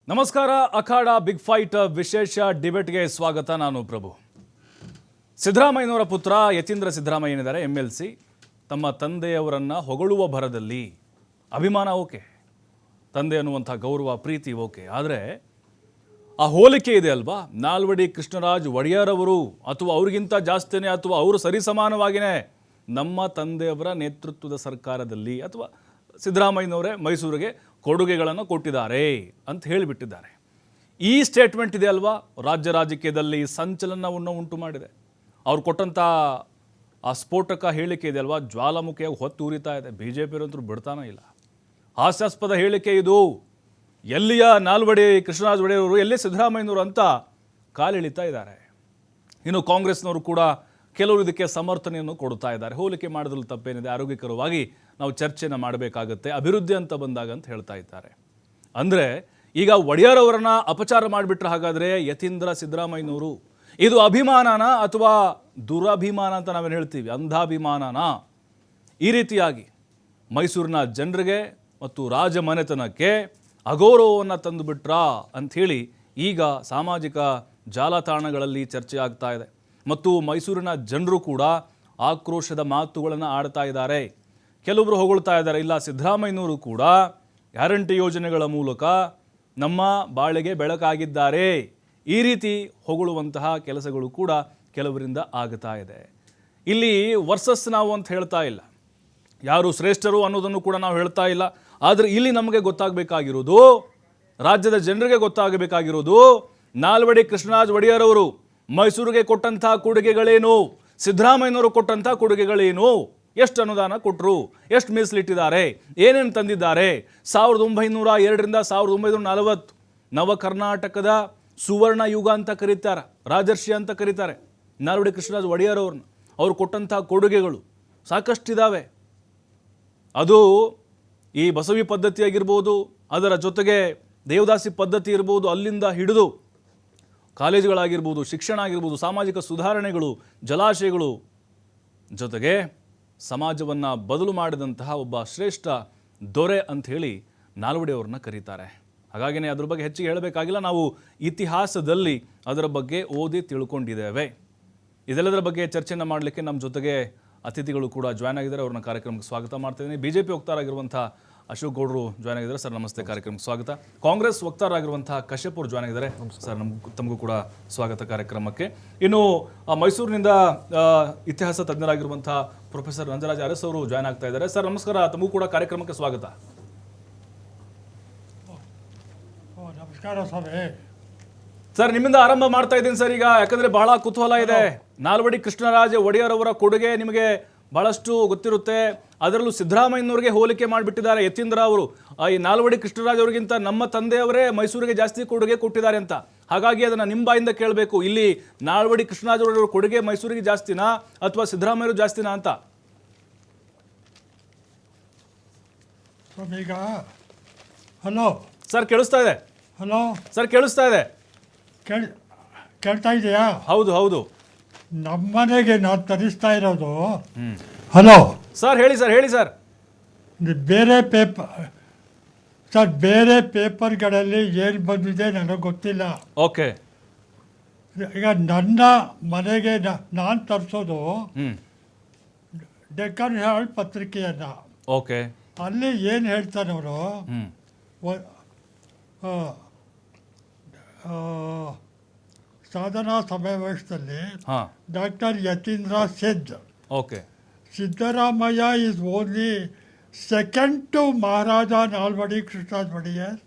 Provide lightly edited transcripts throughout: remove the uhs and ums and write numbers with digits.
ನಮಸ್ಕಾರ. ಅಖಾಡ big fight ವಿಶೇಷ ಡಿಬೇಟ್ಗೆ ಸ್ವಾಗತ. ನಾನು ಪ್ರಭು. ಸಿದ್ದರಾಮಯ್ಯನವರ ಪುತ್ರ ಯತೀಂದ್ರ ಸಿದ್ದರಾಮಯ್ಯ ಏನಿದ್ದಾರೆ MLC, ತಮ್ಮ ತಂದೆಯವರನ್ನು ಹೊಗಳುವ ಭರದಲ್ಲಿ ಅಭಿಮಾನ ಓಕೆ, ತಂದೆ ಅನ್ನುವಂಥ ಗೌರವ ಪ್ರೀತಿ ಓಕೆ, ಆದರೆ ಆ ಹೋಲಿಕೆ ಇದೆ ಅಲ್ವಾ, ನಾಲ್ವಡಿ ಕೃಷ್ಣರಾಜ ಒಡೆಯರ್ ಅವರು ಅಥವಾ ಅವ್ರಿಗಿಂತ ಜಾಸ್ತಿನೇ ಅಥವಾ ಅವರು ಸರಿಸಮಾನವಾಗಿಯೇ ನಮ್ಮ ತಂದೆಯವರ ನೇತೃತ್ವದ ಸರ್ಕಾರದಲ್ಲಿ ಅಥವಾ ಸಿದ್ದರಾಮಯ್ಯನವರೇ ಮೈಸೂರಿಗೆ ಕೊಡುಗೆಗಳನ್ನು ಕೊಟ್ಟಿದ್ದಾರೆ ಅಂತ ಹೇಳಿಬಿಟ್ಟಿದ್ದಾರೆ. ಈ ಸ್ಟೇಟ್ಮೆಂಟ್ ಇದೆ ಅಲ್ವಾ, ರಾಜ್ಯ ರಾಜಕೀಯದಲ್ಲಿ ಸಂಚಲನವನ್ನು ಉಂಟು ಮಾಡಿದೆ. ಅವ್ರು ಕೊಟ್ಟಂಥ ಆ ಸ್ಫೋಟಕ ಹೇಳಿಕೆ ಇದೆ ಅಲ್ವಾ, ಜ್ವಾಲಾಮುಖಿಯಾಗಿ ಹೊತ್ತು ಉರಿತಾ ಇದೆ. BJP ಬಿಡ್ತಾನೇ ಇಲ್ಲ. ಹಾಸ್ಯಾಸ್ಪದ ಹೇಳಿಕೆ ಇದು. ಎಲ್ಲಿಯ ನಾಲ್ವಡಿ ಕೃಷ್ಣರಾಜ ಒಡೆಯವರು, ಎಲ್ಲಿ ಸಿದ್ದರಾಮಯ್ಯನವರು ಅಂತ ಕಾಲೆಳಿತಾ ಇದ್ದಾರೆ. ಇನ್ನು ಕಾಂಗ್ರೆಸ್ನವರು ಕೂಡ ಕೆಲವರು ಇದಕ್ಕೆ ಸಮರ್ಥನೆಯನ್ನು ಕೊಡ್ತಾ ಇದ್ದಾರೆ. ಹೋಲಿಕೆ ಮಾಡೋದ್ರಲ್ಲಿ ತಪ್ಪೇನಿದೆ, ಆರೋಗ್ಯಕರವಾಗಿ ನಾವು ಚರ್ಚೆನ ಮಾಡಬೇಕಾಗತ್ತೆ ಅಭಿವೃದ್ಧಿ ಅಂತ ಬಂದಾಗ ಅಂತ ಹೇಳ್ತಾ ಇದ್ದಾರೆ. ಅಂದರೆ ಈಗ ಒಡೆಯರ್ ಅವರನ್ನ ಅಪಚಾರ ಮಾಡಿಬಿಟ್ರೆ ಹಾಗಾದರೆ ಯತೀಂದ್ರ ಸಿದ್ದರಾಮಯ್ಯನವರು ಇದು ಅಭಿಮಾನನ ಅಥವಾ ದುರಭಿಮಾನ ಅಂತ ನಾವೇನು ಹೇಳ್ತೀವಿ, ಅಂಧಾಭಿಮಾನನ? ಈ ರೀತಿಯಾಗಿ ಮೈಸೂರಿನ ಜನರಿಗೆ ಮತ್ತು ರಾಜಮನೆತನಕ್ಕೆ ಅಗೌರವವನ್ನು ತಂದುಬಿಟ್ರಾ ಅಂಥೇಳಿ ಈಗ ಸಾಮಾಜಿಕ ಜಾಲತಾಣಗಳಲ್ಲಿ ಚರ್ಚೆ ಆಗ್ತಾ ಇದೆ. ಮತ್ತು ಮೈಸೂರಿನ ಜನರು ಕೂಡ ಆಕ್ರೋಶದ ಮಾತುಗಳನ್ನು ಆಡ್ತಾ ಇದ್ದಾರೆ. ಕೆಲವರು ಹೊಗಳ್ತಾ ಇದ್ದಾರೆ, ಇಲ್ಲ ಸಿದ್ದರಾಮಯ್ಯನವರು ಕೂಡ ಗ್ಯಾರಂಟಿ ಯೋಜನೆಗಳ ಮೂಲಕ ನಮ್ಮ ಬಾಳಿಗೆ ಬೆಳಕಾಗಿದ್ದಾರೆ. ಈ ರೀತಿ ಹೊಗಳುವಂತಹ ಕೆಲಸಗಳು ಕೂಡ ಕೆಲವರಿಂದ ಆಗ್ತಾ ಇದೆ. ಇಲ್ಲಿ ವರ್ಸಸ್ ನಾವು ಅಂತ ಹೇಳ್ತಾ ಇಲ್ಲ, ಯಾರು ಶ್ರೇಷ್ಠರು ಅನ್ನೋದನ್ನು ಕೂಡ ನಾವು ಹೇಳ್ತಾ ಇಲ್ಲ. ಆದರೆ ಇಲ್ಲಿ ನಮಗೆ ಗೊತ್ತಾಗಬೇಕಾಗಿರೋದು, ರಾಜ್ಯದ ಜನರಿಗೆ ಗೊತ್ತಾಗಬೇಕಾಗಿರೋದು, ನಾಲ್ವಡಿ ಕೃಷ್ಣರಾಜ ಒಡೆಯರ್ ಅವರು ಮೈಸೂರಿಗೆ ಕೊಟ್ಟಂಥ ಕೊಡುಗೆಗಳೇನು, ಸಿದ್ದರಾಮಯ್ಯನವರು ಕೊಟ್ಟಂಥ ಕೊಡುಗೆಗಳೇನು, ಎಷ್ಟು ಅನುದಾನ ಕೊಟ್ಟರು, ಎಷ್ಟು ಮೀಸಲಿಟ್ಟಿದ್ದಾರೆ, ಏನೇನು ತಂದಿದ್ದಾರೆ. 1902ರಿಂದ 1940 ನವ ಕರ್ನಾಟಕದ ಸುವರ್ಣ ಯುಗ ಅಂತ ಕರೀತಾರೆ, ರಾಜರ್ಷಿ ಅಂತ ಕರೀತಾರೆ ನಾಲ್ವಡಿ ಕೃಷ್ಣರಾಜ ಒಡೆಯರ್ ಅವ್ರನ್ನ. ಅವ್ರು ಕೊಟ್ಟಂಥ ಕೊಡುಗೆಗಳು ಸಾಕಷ್ಟಿದ್ದಾವೆ. ಅದು ಈ ಬಸವಿ ಪದ್ಧತಿ ಆಗಿರ್ಬೋದು, ಅದರ ಜೊತೆಗೆ ದೇವದಾಸಿ ಪದ್ಧತಿ ಇರ್ಬೋದು, ಅಲ್ಲಿಂದ ಹಿಡಿದು ಕಾಲೇಜುಗಳಾಗಿರ್ಬೋದು, ಶಿಕ್ಷಣ ಆಗಿರ್ಬೋದು, ಸಾಮಾಜಿಕ ಸುಧಾರಣೆಗಳು, ಜಲಾಶಯಗಳು, ಜೊತೆಗೆ ಸಮಾಜವನ್ನು ಬದಲು ಮಾಡಿದಂತಹ ಒಬ್ಬ ಶ್ರೇಷ್ಠ ದೊರೆ ಅಂಥೇಳಿ ನಾಲ್ವಡಿ ಅವ್ರನ್ನ ಕರೀತಾರೆ. ಹಾಗಾಗಿನೇ ಅದ್ರ ಬಗ್ಗೆ ಹೆಚ್ಚಿಗೆ ಹೇಳಬೇಕಾಗಿಲ್ಲ, ನಾವು ಇತಿಹಾಸದಲ್ಲಿ ಅದರ ಬಗ್ಗೆ ಓದಿ ತಿಳ್ಕೊಂಡಿದ್ದೇವೆ. ಇದೆಲ್ಲದರ ಬಗ್ಗೆ ಚರ್ಚೆಯನ್ನು ಮಾಡಲಿಕ್ಕೆ ನಮ್ಮ ಜೊತೆಗೆ ಅತಿಥಿಗಳು ಕೂಡ ಜಾಯ್ನ್ ಆಗಿದ್ದಾರೆ. ಅವ್ರನ್ನ ಕಾರ್ಯಕ್ರಮಕ್ಕೆ ಸ್ವಾಗತ ಮಾಡ್ತಿದ್ದೀನಿ. BJP ವಕ್ತಾರರಾಗಿರುವಂಥ ಅಶೋಕ್ ಗೌಡರು ಜಾಯ್ನ್ ಆಗಿದ್ದಾರೆ. ಸರ್ ನಮಸ್ತೆ, ಕಾರ್ಯಕ್ರಮಕ್ಕೆ ಸ್ವಾಗತ. ಕಾಂಗ್ರೆಸ್ ವಕ್ತಾರರಾಗಿರುವಂತಹ ಕಶ್ಯಪ್ ಅವರು ಜಾಯ್ನ್ ಆಗಿದ್ದಾರೆ. ಸರ್ ತಮಗೂ ಕೂಡ ಸ್ವಾಗತ ಕಾರ್ಯಕ್ರಮಕ್ಕೆ. ಇನ್ನು ಮೈಸೂರಿನಿಂದ ಇತಿಹಾಸ ತಜ್ಞರಾಗಿರುವಂತಹ ಪ್ರೊಫೆಸರ್ ನಂಜರಾಜ್ ಅರಸ್ ಅವರು ಜಾಯ್ನ್ ಆಗ್ತಾ ಇದ್ದಾರೆ. ಸರ್ ನಮಸ್ಕಾರ, ತಮಗೂ ಕೂಡ ಕಾರ್ಯಕ್ರಮಕ್ಕೆ ಸ್ವಾಗತ. ನಮಸ್ಕಾರ ಸ್ವಾಮಿ. ಸರ್ ನಿಮ್ಮಿಂದ ಆರಂಭ ಮಾಡ್ತಾ ಇದ್ದೀನಿ ಸರ್ ಈಗ, ಯಾಕಂದ್ರೆ ಬಹಳ ಕುತೂಹಲ ಇದೆ. ನಾಲ್ವಡಿ ಕೃಷ್ಣರಾಜ ಒಡೆಯರ್ ಅವರ ಕೊಡುಗೆ ನಿಮಗೆ ಬಹಳಷ್ಟು ಗೊತ್ತಿರುತ್ತೆ. ಅದರಲ್ಲೂ ಸಿದ್ದರಾಮಯ್ಯನವರಿಗೆ ಹೋಲಿಕೆ ಮಾಡಿಬಿಟ್ಟಿದ್ದಾರೆ ಯತೀಂದ್ರ ಅವರು. ಈ ನಾಲ್ವಡಿ ಕೃಷ್ಣರಾಜ್ ಅವರಿಗಿಂತ ನಮ್ಮ ತಂದೆಯವರೇ ಮೈಸೂರಿಗೆ ಜಾಸ್ತಿ ಕೊಡುಗೆ ಕೊಟ್ಟಿದ್ದಾರೆ ಅಂತ. ಹಾಗಾಗಿ ಅದನ್ನು ನಿಮ್ಮ ಬಾಯಿಂದ ಕೇಳಬೇಕು, ಇಲ್ಲಿ ನಾಲ್ವಡಿ ಕೃಷ್ಣರಾಜ್ ಅವರ ಕೊಡುಗೆ ಮೈಸೂರಿಗೆ ಜಾಸ್ತಿನಾ ಅಥವಾ ಸಿದ್ದರಾಮಯ್ಯರು ಜಾಸ್ತಿನಾ ಅಂತ? ಈಗ ಹಲೋ ಸರ್ ಕೇಳಿಸ್ತಾ ಇದೆ? ಹಲೋ ಸರ್ ಕೇಳಿಸ್ತಾ ಇದೆ? ಕೇಳ್ತಾ ಇದೆಯಾ? ಹೌದು ಹೌದು. ನಮ್ಮನೆಗೆ ನಾವು ತರಿಸ್ತಾ ಇರೋದು. ಹಲೋ ಸರ್ ಹೇಳಿ ಸರ್, ಹೇಳಿ ಸರ್. ಬೇರೆ ಬೇರೆ ಪೇಪರ್ಗಳಲ್ಲಿ ಏನು ಬಂದಿದೆ ನನಗೆ ಗೊತ್ತಿಲ್ಲ. ಓಕೆ. ಈಗ ನನ್ನ ಮನೆಗೆ ನಾನು ತರಿಸೋದು ಡೆಕ್ಕನ್ ಹೆರಾಲ್ಡ್ ಪತ್ರಿಕೆಯನ್ನು. ಓಕೆ. ಅಲ್ಲಿ ಏನು ಹೇಳ್ತಾನೆ ಅವರು, ಸಾಧನಾ ಸಮಾವೇಶದಲ್ಲಿ doctor Yatindra said, okay, Siddaramaiah is only second to Maharaja Nalvadi Krishnaraja Wadiyar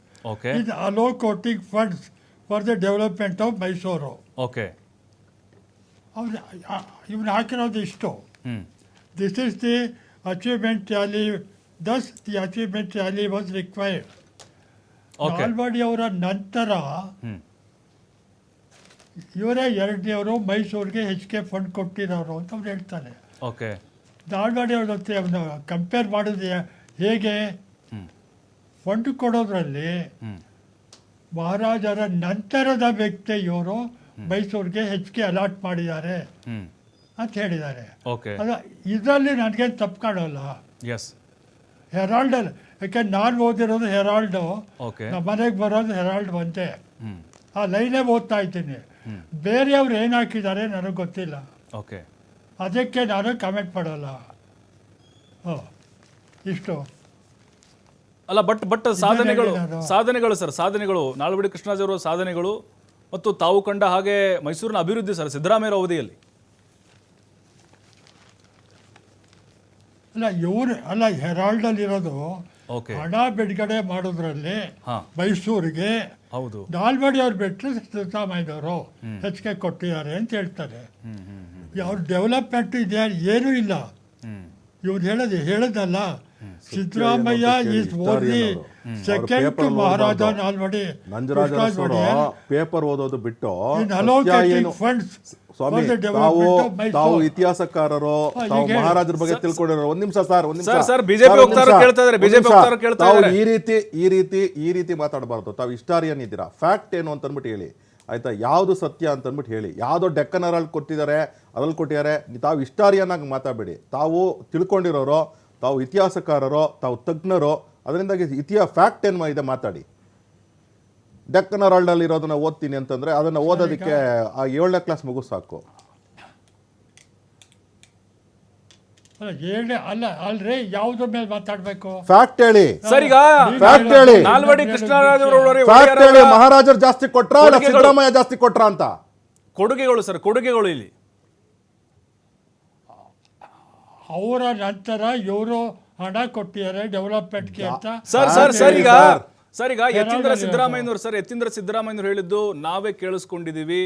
in allocating funds for the development of Mysuru. Okay. ಇವನು ಹಾಕಿರೋದು ಇಷ್ಟು. This is the achievement tally, thus the achievement tally was required. Nalvadi ಅವರ ನಂತರ ಇವರೇ ಎರಡನೇವರು ಮೈಸೂರಿಗೆ ಹೆಚ್ಚಿಗೆ ಫಂಡ್ ಕೊಟ್ಟಿರೋರು ಅಂತ ಅವ್ರು ಹೇಳ್ತಾನೆ. ಓಕೆ. ನಾಲ್ವಡಿ ಅವ್ರ ಜೊತೆ ಅವನು ಕಂಪೇರ್ ಮಾಡಿದ್ರೆ ಹೇಗೆ, ಫಂಡ್ ಕೊಡೋದ್ರಲ್ಲಿ ಮಹಾರಾಜರ ನಂತರದ ವ್ಯಕ್ತಿ ಇವರು ಮೈಸೂರಿಗೆ ಹೆಚ್ಚಿಗೆ ಅಲಾಟ್ ಮಾಡಿದ್ದಾರೆ ಅಂತ ಹೇಳಿದ್ದಾರೆ. ಓಕೆ. ಅದ ಇದರಲ್ಲಿ ನನಗೆ ತಪ್ಪು ಕಾಣೋಲ್ಲ. ಹೆರಾಲ್ಡಲ್ಲಿ, ಯಾಕೆ ನಾನು ಓದಿರೋದು ಹೆರಾಲ್ಡು, ಓಕೆ. ನಮ್ಮ ಮನೆಗೆ ಬರೋದು ಹೆರಾಲ್ಡ್ ಒಂದೇ, ಹ್ಮ್. ಆ ಲೈನೇ ಓದ್ತಾ ಇದ್ದೀನಿ. ಬೇರೆಯವ್ರು ಏನು ಹಾಕಿದ್ದಾರೆ ನನಗೆ ಗೊತ್ತಿಲ್ಲ, ಓಕೆ. ಅದಕ್ಕೆ ನಾನು ಕಮೆಂಟ್ ಮಾಡಲ್ಲ. ಇಷ್ಟು ಅಲ್ಲ ಬಟ್ ಸಾಧನೆಗಳು ಹೇಳಿದ್ದು ನಾನು. ಸಾಧನೆಗಳು ಸರ್, ಸಾಧನೆಗಳು ನಾಲ್ವಡಿ ಕೃಷ್ಣರಾಜ್ ಅವರ ಸಾಧನೆಗಳು ಮತ್ತು ತಾವು ಕಂಡ ಹಾಗೆ ಮೈಸೂರಿನ ಅಭಿವೃದ್ಧಿ ಸರ್ ಸಿದ್ದರಾಮಯ್ಯ ಅವಧಿಯಲ್ಲಿ. ಅಲ್ಲ ಹೆರಾಲ್ಡಲ್ಲಿರೋದು ಓಕೆ. ಹಣ ಬಿಡುಗಡೆ ಮಾಡೋದ್ರಲ್ಲಿ ಹಾ. ಮೈಸೂರಿಗೆ ಹೌದು. ನಾಲ್ವಡಿ ಅವ್ರು ಬಿಟ್ಟರೆ ಸಿದ್ದರಾಮಯ್ಯನವರು ಹೆಚ್ಚಿಗೆ ಕೊಟ್ಟಿದ್ದಾರೆ ಅಂತ ಹೇಳ್ತಾರೆ. ಅವ್ರ ಡೆವಲಪ್ಮೆಂಟ್ ಇದೆ ಏನೂ ಇಲ್ಲ. ಇವ್ರು ಹೇಳೋದಲ್ಲ, Siddaramaiah is only second to Maharaja Nalvadi Nanjaraja paper ಓದೋದು ಬಿಟ್ಟು ಫಂಡ್ಸ್. ಸ್ವಾಮಿ, ತಾವು ಇತಿಹಾಸಕಾರರು, ತಾವು ಮಹಾರಾಜರ ಬಗ್ಗೆ ತಿಳ್ಕೊಂಡಿರೋ. ಒಂದ್ ನಿಮಿಷ ಸರ್, ಸರ್, ಬಿಜೆಪಿ ಹೋಗ್ತಾರೋ ಕೇಳ್ತಾ ಇದ್ದಾರೆ, ಬಿಜೆಪಿ ಹೋಗ್ತಾರೋ ಕೇಳ್ತಾ ತಾವು ಇದ್ದಾರೆ. ಈ ರೀತಿ ಮಾತಾಡಬಾರ್ದು. ತಾವು ಹಿಸ್ಟಾರಿಯನ್ ಇದ್ದೀರಾ, ಫ್ಯಾಕ್ಟ್ ಏನು ಅಂತ ಅಂದ್ಬಿಟ್ಟು ಹೇಳಿ ಆಯ್ತಾ, ಯಾವುದು ಸತ್ಯ ಅಂತ ಅಂದ್ಬಿಟ್ಟು ಹೇಳಿ. ಯಾವುದೋ ಡೆಕ್ಕನ್ ಹೆರಾಲ್ಡ್ ಕೊಟ್ಟಿದ್ದಾರೆ, ಅದ್ರಲ್ಲಿ ಕೊಟ್ಟಿದ್ದಾರೆ. ತಾವು ಹಿಸ್ಟಾರಿಯನ್ ಆಗಿ ಮಾತಾಡಬೇಡಿ. ತಾವು ತಿಳ್ಕೊಂಡಿರೋರು, ತಾವು ಇತಿಹಾಸಕಾರರು, ತಾವು ತಜ್ಞರು. ಅದರಿಂದಾಗಿ ಫ್ಯಾಕ್ಟ್ ಏನು ಇದೆ ಮಾತಾಡಿ. ಡೆಕ್ಕನ್ ಹೆರಾಲ್ಡಲ್ಲಿ ಇರೋದನ್ನ ಓದ್ತೀನಿ ಅಂತಂದ್ರೆ ಅದನ್ನ ಓದೋದಕ್ಕೆ ಆ 7ನೇ ಕ್ಲಾಸ್ ಮಗು ಸಾಕು. ಅಲ್ರಿ ಯಾವುದ್ರ ಮೇಲೆ ಮಾತಾಡ್ಬೇಕು? ಫ್ಯಾಕ್ಟ್ ಹೇಳಿ ಸರ್. ಈಗ ಫ್ಯಾಕ್ಟ್ ಹೇಳಿ, ನಾಲ್ವಡಿ ಕೃಷ್ಣರಾಜ್ ಫ್ಯಾಕ್ಟ್ ಹೇಳಿ. ಮಹಾರಾಜರು ಜಾಸ್ತಿ ಕೊಟ್ರ ಇಲ್ಲ ಸಿದ್ದರಾಮಯ್ಯ ಜಾಸ್ತಿ ಕೊಟ್ರ ಅಂತ? ಕೊಡುಗೆಗಳು ಸರ್, ಕೊಡುಗೆಗಳು ಇಲ್ಲಿ ಅವರ ನಂತರ ಇವರು ಹಣ ಕೊಟ್ಟಿದ್ದಾರೆ ಡೆವಲಪ್ಮೆಂಟ್ಗೆ ಅಂತ. ಸರ್ ಈಗ ಯತೀಂದ್ರ ಸಿದ್ದರಾಮಯ್ಯನವರು ಹೇಳಿದ್ದು ನಾವೇ ಕೇಳಿಸ್ಕೊಂಡಿದ್ದೀವಿ.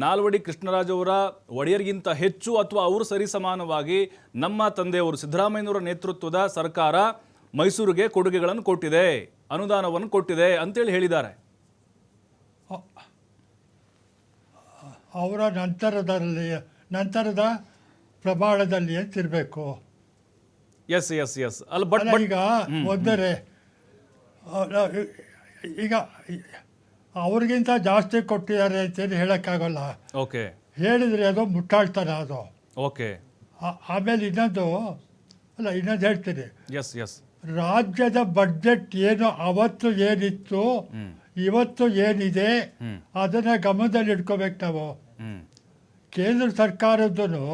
ನಾಲ್ವಡಿ ಕೃಷ್ಣರಾಜ್ ಅವರ ಒಡೆಯರಿಗಿಂತ ಹೆಚ್ಚು ಅಥವಾ ಅವರು ಸರಿ ಸಮಾನವಾಗಿ ನಮ್ಮ ತಂದೆಯವರು ಸಿದ್ದರಾಮಯ್ಯನವರ ನೇತೃತ್ವದ ಸರ್ಕಾರ ಮೈಸೂರಿಗೆ ಕೊಡುಗೆಗಳನ್ನು ಕೊಟ್ಟಿದೆ, ಅನುದಾನವನ್ನು ಕೊಟ್ಟಿದೆ ಅಂತೇಳಿ ಹೇಳಿದ್ದಾರೆ. ಅವರ ನಂತರದ ಪ್ರಮಾಣದಲ್ಲಿ ಅಂತಿರಬೇಕು. ಎಸ್ ಅಲ್ಲ ಬಟ್ ಈಗ ಒಂದರೆ ಈಗ ಅವ್ರಿಗಿಂತ ಜಾಸ್ತಿ ಕೊಟ್ಟಿದ್ದಾರೆ ಅಂತೇಳಿ ಹೇಳೋಕ್ಕಾಗಲ್ಲ. ಓಕೆ. ಹೇಳಿದರೆ ಅದು ಮುಟ್ಟಾಳ್ತನ ಅದು. ಓಕೆ. ಆಮೇಲೆ ಇನ್ನೊಂದು ಹೇಳ್ತೀನಿ. ಎಸ್ ರಾಜ್ಯದ ಬಡ್ಜೆಟ್ ಏನು ಅವತ್ತು ಏನಿತ್ತು ಇವತ್ತು ಏನಿದೆ ಅದನ್ನು ಗಮನದಲ್ಲಿ ಇಟ್ಕೋಬೇಕು ನಾವು. ಕೇಂದ್ರ ಸರ್ಕಾರದ್ದು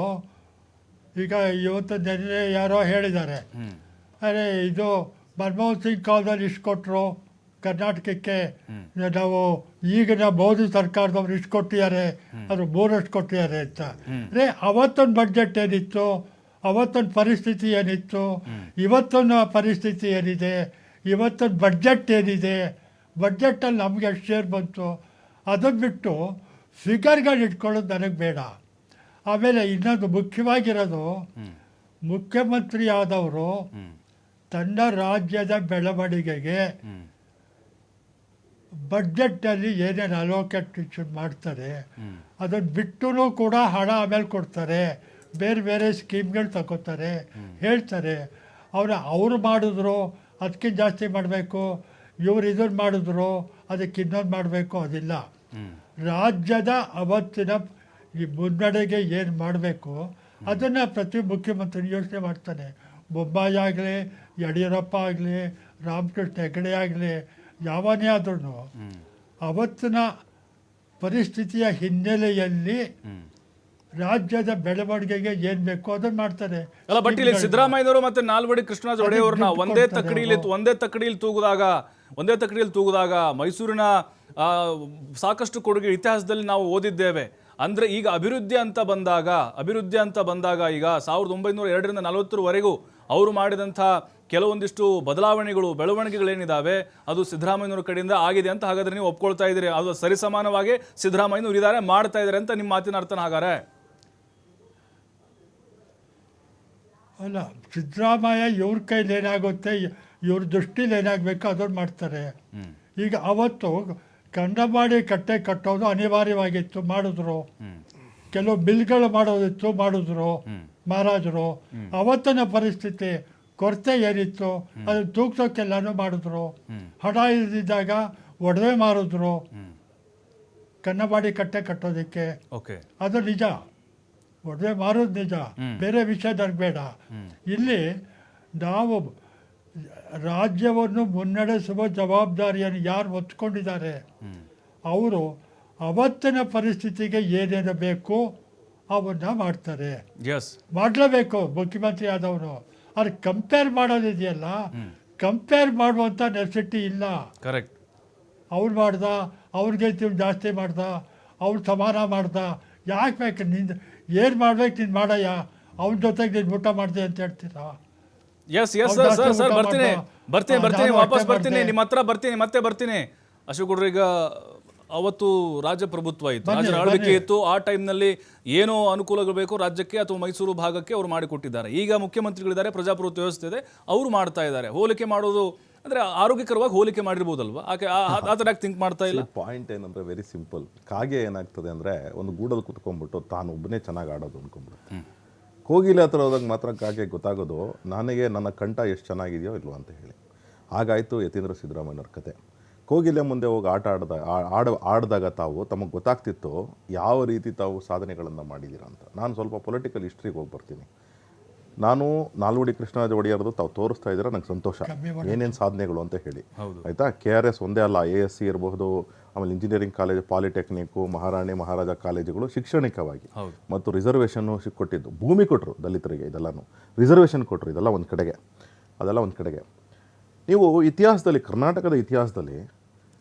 ಈಗ ಇವತ್ತು ನೆನ್ನೆ ಯಾರೋ ಹೇಳಿದ್ದಾರೆ, ಅರೆ ಇದು ಮನಮೋಹನ್ ಸಿಂಗ್ ಕಾಲದಲ್ಲಿ ಇಷ್ಟು ಕೊಟ್ಟರು ಕರ್ನಾಟಕಕ್ಕೆ, ನಾವು ಈಗಿನ ಮೋದಿ ಸರ್ಕಾರದವ್ರು ಇಷ್ಟು ಕೊಟ್ಟಿದ್ದಾರೆ, ಅದು 3 ಕೊಟ್ಟಿದ್ದಾರೆ ಅಂತ. ಅಂದರೆ ಅವತ್ತೊಂದು ಬಡ್ಜೆಟ್ ಏನಿತ್ತು, ಅವತ್ತೊಂದು ಪರಿಸ್ಥಿತಿ ಏನಿತ್ತು, ಇವತ್ತೊಂದು ಪರಿಸ್ಥಿತಿ ಏನಿದೆ, ಇವತ್ತೊಂದು ಬಡ್ಜೆಟ್ ಏನಿದೆ, ಬಡ್ಜೆಟಲ್ಲಿ ನಮಗೆ ಎಷ್ಟು ಶೇರ್ ಬಂತು ಅದನ್ನು ಬಿಟ್ಟು ಫಿಗರ್ಗಳು ಇಟ್ಕೊಳ್ಳೋದು ನನಗೆ ಬೇಡ. ಆಮೇಲೆ ಇನ್ನೊಂದು ಮುಖ್ಯವಾಗಿರೋದು, ಮುಖ್ಯಮಂತ್ರಿ ಆದವರು ತನ್ನ ರಾಜ್ಯದ ಬೆಳವಣಿಗೆಗೆ ಬಡ್ಜೆಟ್ನಲ್ಲಿ ಏನೇನು ಅಲೋಕೇಷನ್ ಮಾಡ್ತಾರೆ ಅದನ್ನು ಬಿಟ್ಟು ಕೂಡ ಹಣ ಆಮೇಲೆ ಕೊಡ್ತಾರೆ, ಬೇರೆ ಸ್ಕೀಮ್ಗಳು ತಗೋತಾರೆ, ಹೇಳ್ತಾರೆ. ಅವರು ಮಾಡಿದ್ರು ಅದಕ್ಕಿಂತ ಜಾಸ್ತಿ ಮಾಡಬೇಕು, ಇವ್ರು ಇದನ್ನು ಮಾಡಿದ್ರು ಅದಕ್ಕೆ ಇನ್ನೊಂದು ಮಾಡಬೇಕು, ಅದಿಲ್ಲ. ರಾಜ್ಯದ ಅವತ್ತಿನ ಈ ಮುನ್ನಡೆಗೆ ಏನು ಮಾಡಬೇಕು ಅದನ್ನು ಪ್ರತಿ ಮುಖ್ಯಮಂತ್ರಿ ಯೋಚನೆ ಮಾಡ್ತಾನೆ. ಬೊಮ್ಮಾಯಿ ಆಗಲಿ, ಯಡಿಯೂರಪ್ಪ ಆಗಲಿ, ರಾಮಕೃಷ್ಣ ಹೆಗಡೆ ಆಗಲಿ, ಯಾವನೇ ಆದ್ರೂ ಅವತ್ತಿನ ಪರಿಸ್ಥಿತಿಯ ಹಿನ್ನೆಲೆಯಲ್ಲಿ ರಾಜ್ಯದ ಬೆಳವಣಿಗೆಗೆ ಏನ್ ಬೇಕು ಅದನ್ನ ಮಾಡ್ತಾರೆ. ಅಲ್ಲ ಬಟ್ ಇಲ್ಲಿ ಸಿದ್ದರಾಮಯ್ಯನವರು ಮತ್ತೆ ನಾಲ್ವಡಿ ಕೃಷ್ಣರಾಜ ಒಡೆಯವ್ರನ್ನ ಒಂದೇ ತಕ್ಕಡಿಯಲ್ಲಿ ತೂಗುದಾಗ ಮೈಸೂರಿನ ಸಾಕಷ್ಟು ಕೊಡುಗೆ ಇತಿಹಾಸದಲ್ಲಿ ನಾವು ಓದಿದ್ದೇವೆ. ಅಂದ್ರೆ ಈಗ ಅಭಿವೃದ್ಧಿ ಅಂತ ಬಂದಾಗ ಈಗ 1902ರಿಂದ 40ರವರೆಗೂ ಅವರು ಮಾಡಿದಂಥ ಕೆಲವೊಂದಿಷ್ಟು ಬೆಳವಣಿಗೆಗಳೇನಿದ್ದಾವೆ ಅದು ಸಿದ್ದರಾಮಯ್ಯನವರ ಕಡೆಯಿಂದ ಆಗಿದೆ ಅಂತ ಹಾಗಾದ್ರೆ ನೀವು ಒಪ್ಕೊಳ್ತಾ ಇದ್ದೀರಿ? ಅದು ಸರಿಸಮಾನವಾಗಿ ಸಿದ್ದರಾಮಯ್ಯನವರು ಇದ್ದಾರೆ, ಮಾಡ್ತಾ ಇದ್ದಾರೆ ಅಂತ ನಿಮ್ಮ ಮಾತಿನ ಅರ್ಥನ ಹಾಗಾರೆ? ಅಲ್ಲ, ಸಿದ್ದರಾಮಯ್ಯ ಇವ್ರ ಕೈಲಿ ಏನಾಗುತ್ತೆ, ಇವ್ರ ದೃಷ್ಟಿಲಿ ಏನಾಗಬೇಕು ಅದನ್ನು ಮಾಡ್ತಾರೆ. ಈಗ ಅವತ್ತು ಕಂಡಮಾಡಿ ಕಟ್ಟೆ ಕಟ್ಟೋದು ಅನಿವಾರ್ಯವಾಗಿತ್ತು, ಮಾಡಿದ್ರು. ಕೆಲವು ಬಿಲ್ಗಳು ಮಾಡಿದ್ರು ಮಹಾರಾಜರು. ಅವತ್ತಿನ ಪರಿಸ್ಥಿತಿ ಕೊರತೆ ಏನಿತ್ತು ಅದು ತೂಗ್ಸೋಕ್ಕೆಲ್ಲಾನು ಮಾಡಿದ್ರು. ಹಣ ಇದ್ದಿದ್ದಾಗ ಒಡವೆ ಮಾರಿದ್ರು ಕನ್ನಂಬಾಡಿ ಕಟ್ಟೆ ಕಟ್ಟೋದಕ್ಕೆ. ಅದು ನಿಜ, ಒಡವೆ ಮಾರೋದು ನಿಜ, ಬೇರೆ ವಿಷಯ ನನಗೆ ಬೇಡ. ಇಲ್ಲಿ ನಾವು ರಾಜ್ಯವನ್ನು ಮುನ್ನಡೆಸುವ ಜವಾಬ್ದಾರಿಯನ್ನು ಯಾರು ಹೊತ್ಕೊಂಡಿದ್ದಾರೆ ಅವರು ಅವತ್ತಿನ ಪರಿಸ್ಥಿತಿಗೆ ಏನೇನು ಬೇಕು ಅವನ್ನ ಮಾಡ್ತಾರೆ. ಎಸ್ ಮಾಡಲೇಬೇಕು ಮುಖ್ಯಮಂತ್ರಿ ಆದವನು. ಅದು ಕಂಪೇರ್ ಮಾಡೋದಿದೆಯಲ್ಲ, ಕಂಪೇರ್ ಮಾಡುವಂಥ ನೆಸಿಟಿ ಇಲ್ಲ. ಕರೆಕ್ಟ್. ಅವ್ರು ಮಾಡ್ದ, ಅವ್ರಿಗೆ ಜಾಸ್ತಿ ಮಾಡ್ದ, ಅವ್ರು ಸಮಾನ ಮಾಡ್ದ, ಯಾಕೆ ಬೇಕು ನಿಂದು ಏನು ಮಾಡ್ಬೇಕು ನೀನು ಮಾಡಯ್ಯ, ಅವನ ಜೊತೆಗೆ ನೀನು ಊಟ ಮಾಡಿದೆ ಅಂತ ಹೇಳ್ತೀರಾ? ಎಸ್ ಎಸ್ ಅವ್ರು ಸರ್ ಜಾಸ್ತಿ ಸರ್ ಊಟ ಬರ್ತೀನಿ ಮಾಡ್ದ. ಬರ್ತೀನಿ ಬರ್ತೀನಿ ನಾನು ವಾಪಸ್ ಹೊಟ್ಟೆ ಬರ್ತೀನಿ, ಮಾಡ್ದೆ. ನಿಮ್ಮ ಹತ್ರ ಬರ್ತೀನಿ, ಮತ್ತೆ ಬರ್ತೀನಿ. ಅಶೋಕ್ ಗೌಡ್ರು, ಈಗ ಅವತ್ತು ರಾಜಪ್ರಭುತ್ವ ಇತ್ತು, ಬನ್ನಿ, ರಾಜರ ಆಳ್ವಿಕೆ ಬನ್ನಿ. ಇತ್ತು. ಆ ಟೈಮ್ನಲ್ಲಿ ಏನೋ ಅನುಕೂಲಗಳು ಬೇಕು ರಾಜ್ಯಕ್ಕೆ ಅಥವಾ ಮೈಸೂರು ಭಾಗಕ್ಕೆ ಅವರು ಮಾಡಿಕೊಟ್ಟಿದ್ದಾರೆ. ಈಗ ಮುಖ್ಯಮಂತ್ರಿಗಳಿದ್ದಾರೆ, ಪ್ರಜಾಪ್ರಭುತ್ವ ವ್ಯವಸ್ಥೆ ಇದೆ, ಅವರು ಮಾಡ್ತಾ ಇದ್ದಾರೆ. ಹೋಲಿಕೆ ಮಾಡೋದು ಅಂದರೆ ಆರೋಗ್ಯಕರವಾಗಿ ಹೋಲಿಕೆ ಮಾಡಿರ್ಬೋದಲ್ವಾ? ಆಕೆ ಆ ಥರ ಥಿಂಕ್ ಮಾಡ್ತಾ ಇಲ್ಲ. ಪಾಯಿಂಟ್ ಏನಂದ್ರೆ ವೆರಿ ಸಿಂಪಲ್. ಕಾಗೆ ಏನಾಗ್ತದೆ ಅಂದರೆ ಒಂದು ಗೂಡಲ್ಲಿ ಕುತ್ಕೊಂಡ್ಬಿಟ್ಟು ತಾನು ಒಬ್ಬನೇ ಚೆನ್ನಾಗಿ ಆಡೋದು ಅಂದ್ಕೊಂಡ್ಬಿಡುತ್ತೆ. ಕೋಗಿಲೆ ಹತ್ರ ಹೋದಾಗ ಮಾತ್ರ ಕಾಗೆ ಗೊತ್ತಾಗೋದು ನನಗೆ ನನ್ನ ಕಂಠ ಎಷ್ಟು ಚೆನ್ನಾಗಿದೆಯೋ ಇಲ್ವೋ ಅಂತ ಹೇಳಿ. ಹಾಗಾಯಿತು ಯತೀಂದ್ರ ಸಿದ್ದರಾಮಯ್ಯನವ್ರ ಕತೆ. ಕೋಗಿಲೆ ಮುಂದೆ ಹೋಗಿ ಆಡಿದಾಗ ತಾವು ತಮಗೆ ಗೊತ್ತಾಗ್ತಿತ್ತು ಯಾವ ರೀತಿ ತಾವು ಸಾಧನೆಗಳನ್ನು ಮಾಡಿದ್ದೀರಾ ಅಂತ. ನಾನು ಸ್ವಲ್ಪ ಪೊಲಿಟಿಕಲ್ ಹಿಸ್ಟ್ರಿಗೆ ಹೋಗಿ ಬರ್ತೀನಿ. ನಾನು ನಾಲ್ವಡಿ ಕೃಷ್ಣರಾಜ ಒಡೆಯರ್ದು ತಾವು ತೋರಿಸ್ತಾ ಇದ್ದೀರಾ, ನಂಗೆ ಸಂತೋಷ. ಏನೇನು ಸಾಧನೆಗಳು ಅಂತ ಹೇಳಿ ಆಯಿತಾ. KRS ಒಂದೇ ಅಲ್ಲ, ASC ಇರಬಹುದು, ಆಮೇಲೆ ಇಂಜಿನಿಯರಿಂಗ್ ಕಾಲೇಜು, ಪಾಲಿಟೆಕ್ನಿಕ್ಕು, ಮಹಾರಾಣಿ ಮಹಾರಾಜ ಕಾಲೇಜುಗಳು ಶಿಕ್ಷಣಿಕವಾಗಿ ಮತ್ತು ರಿಸರ್ವೇಷನ್ನು ಕೊಟ್ಟಿದ್ದು. ಭೂಮಿ ಕೊಟ್ಟರು ದಲಿತರಿಗೆ, ಇದೆಲ್ಲನೂ ರಿಸರ್ವೇಷನ್ ಕೊಟ್ಟರು. ಇದೆಲ್ಲ ಒಂದು ಕಡೆಗೆ, ಅದೆಲ್ಲ ಒಂದು ಕಡೆಗೆ. ನೀವು ಇತಿಹಾಸದಲ್ಲಿ, ಕರ್ನಾಟಕದ ಇತಿಹಾಸದಲ್ಲಿ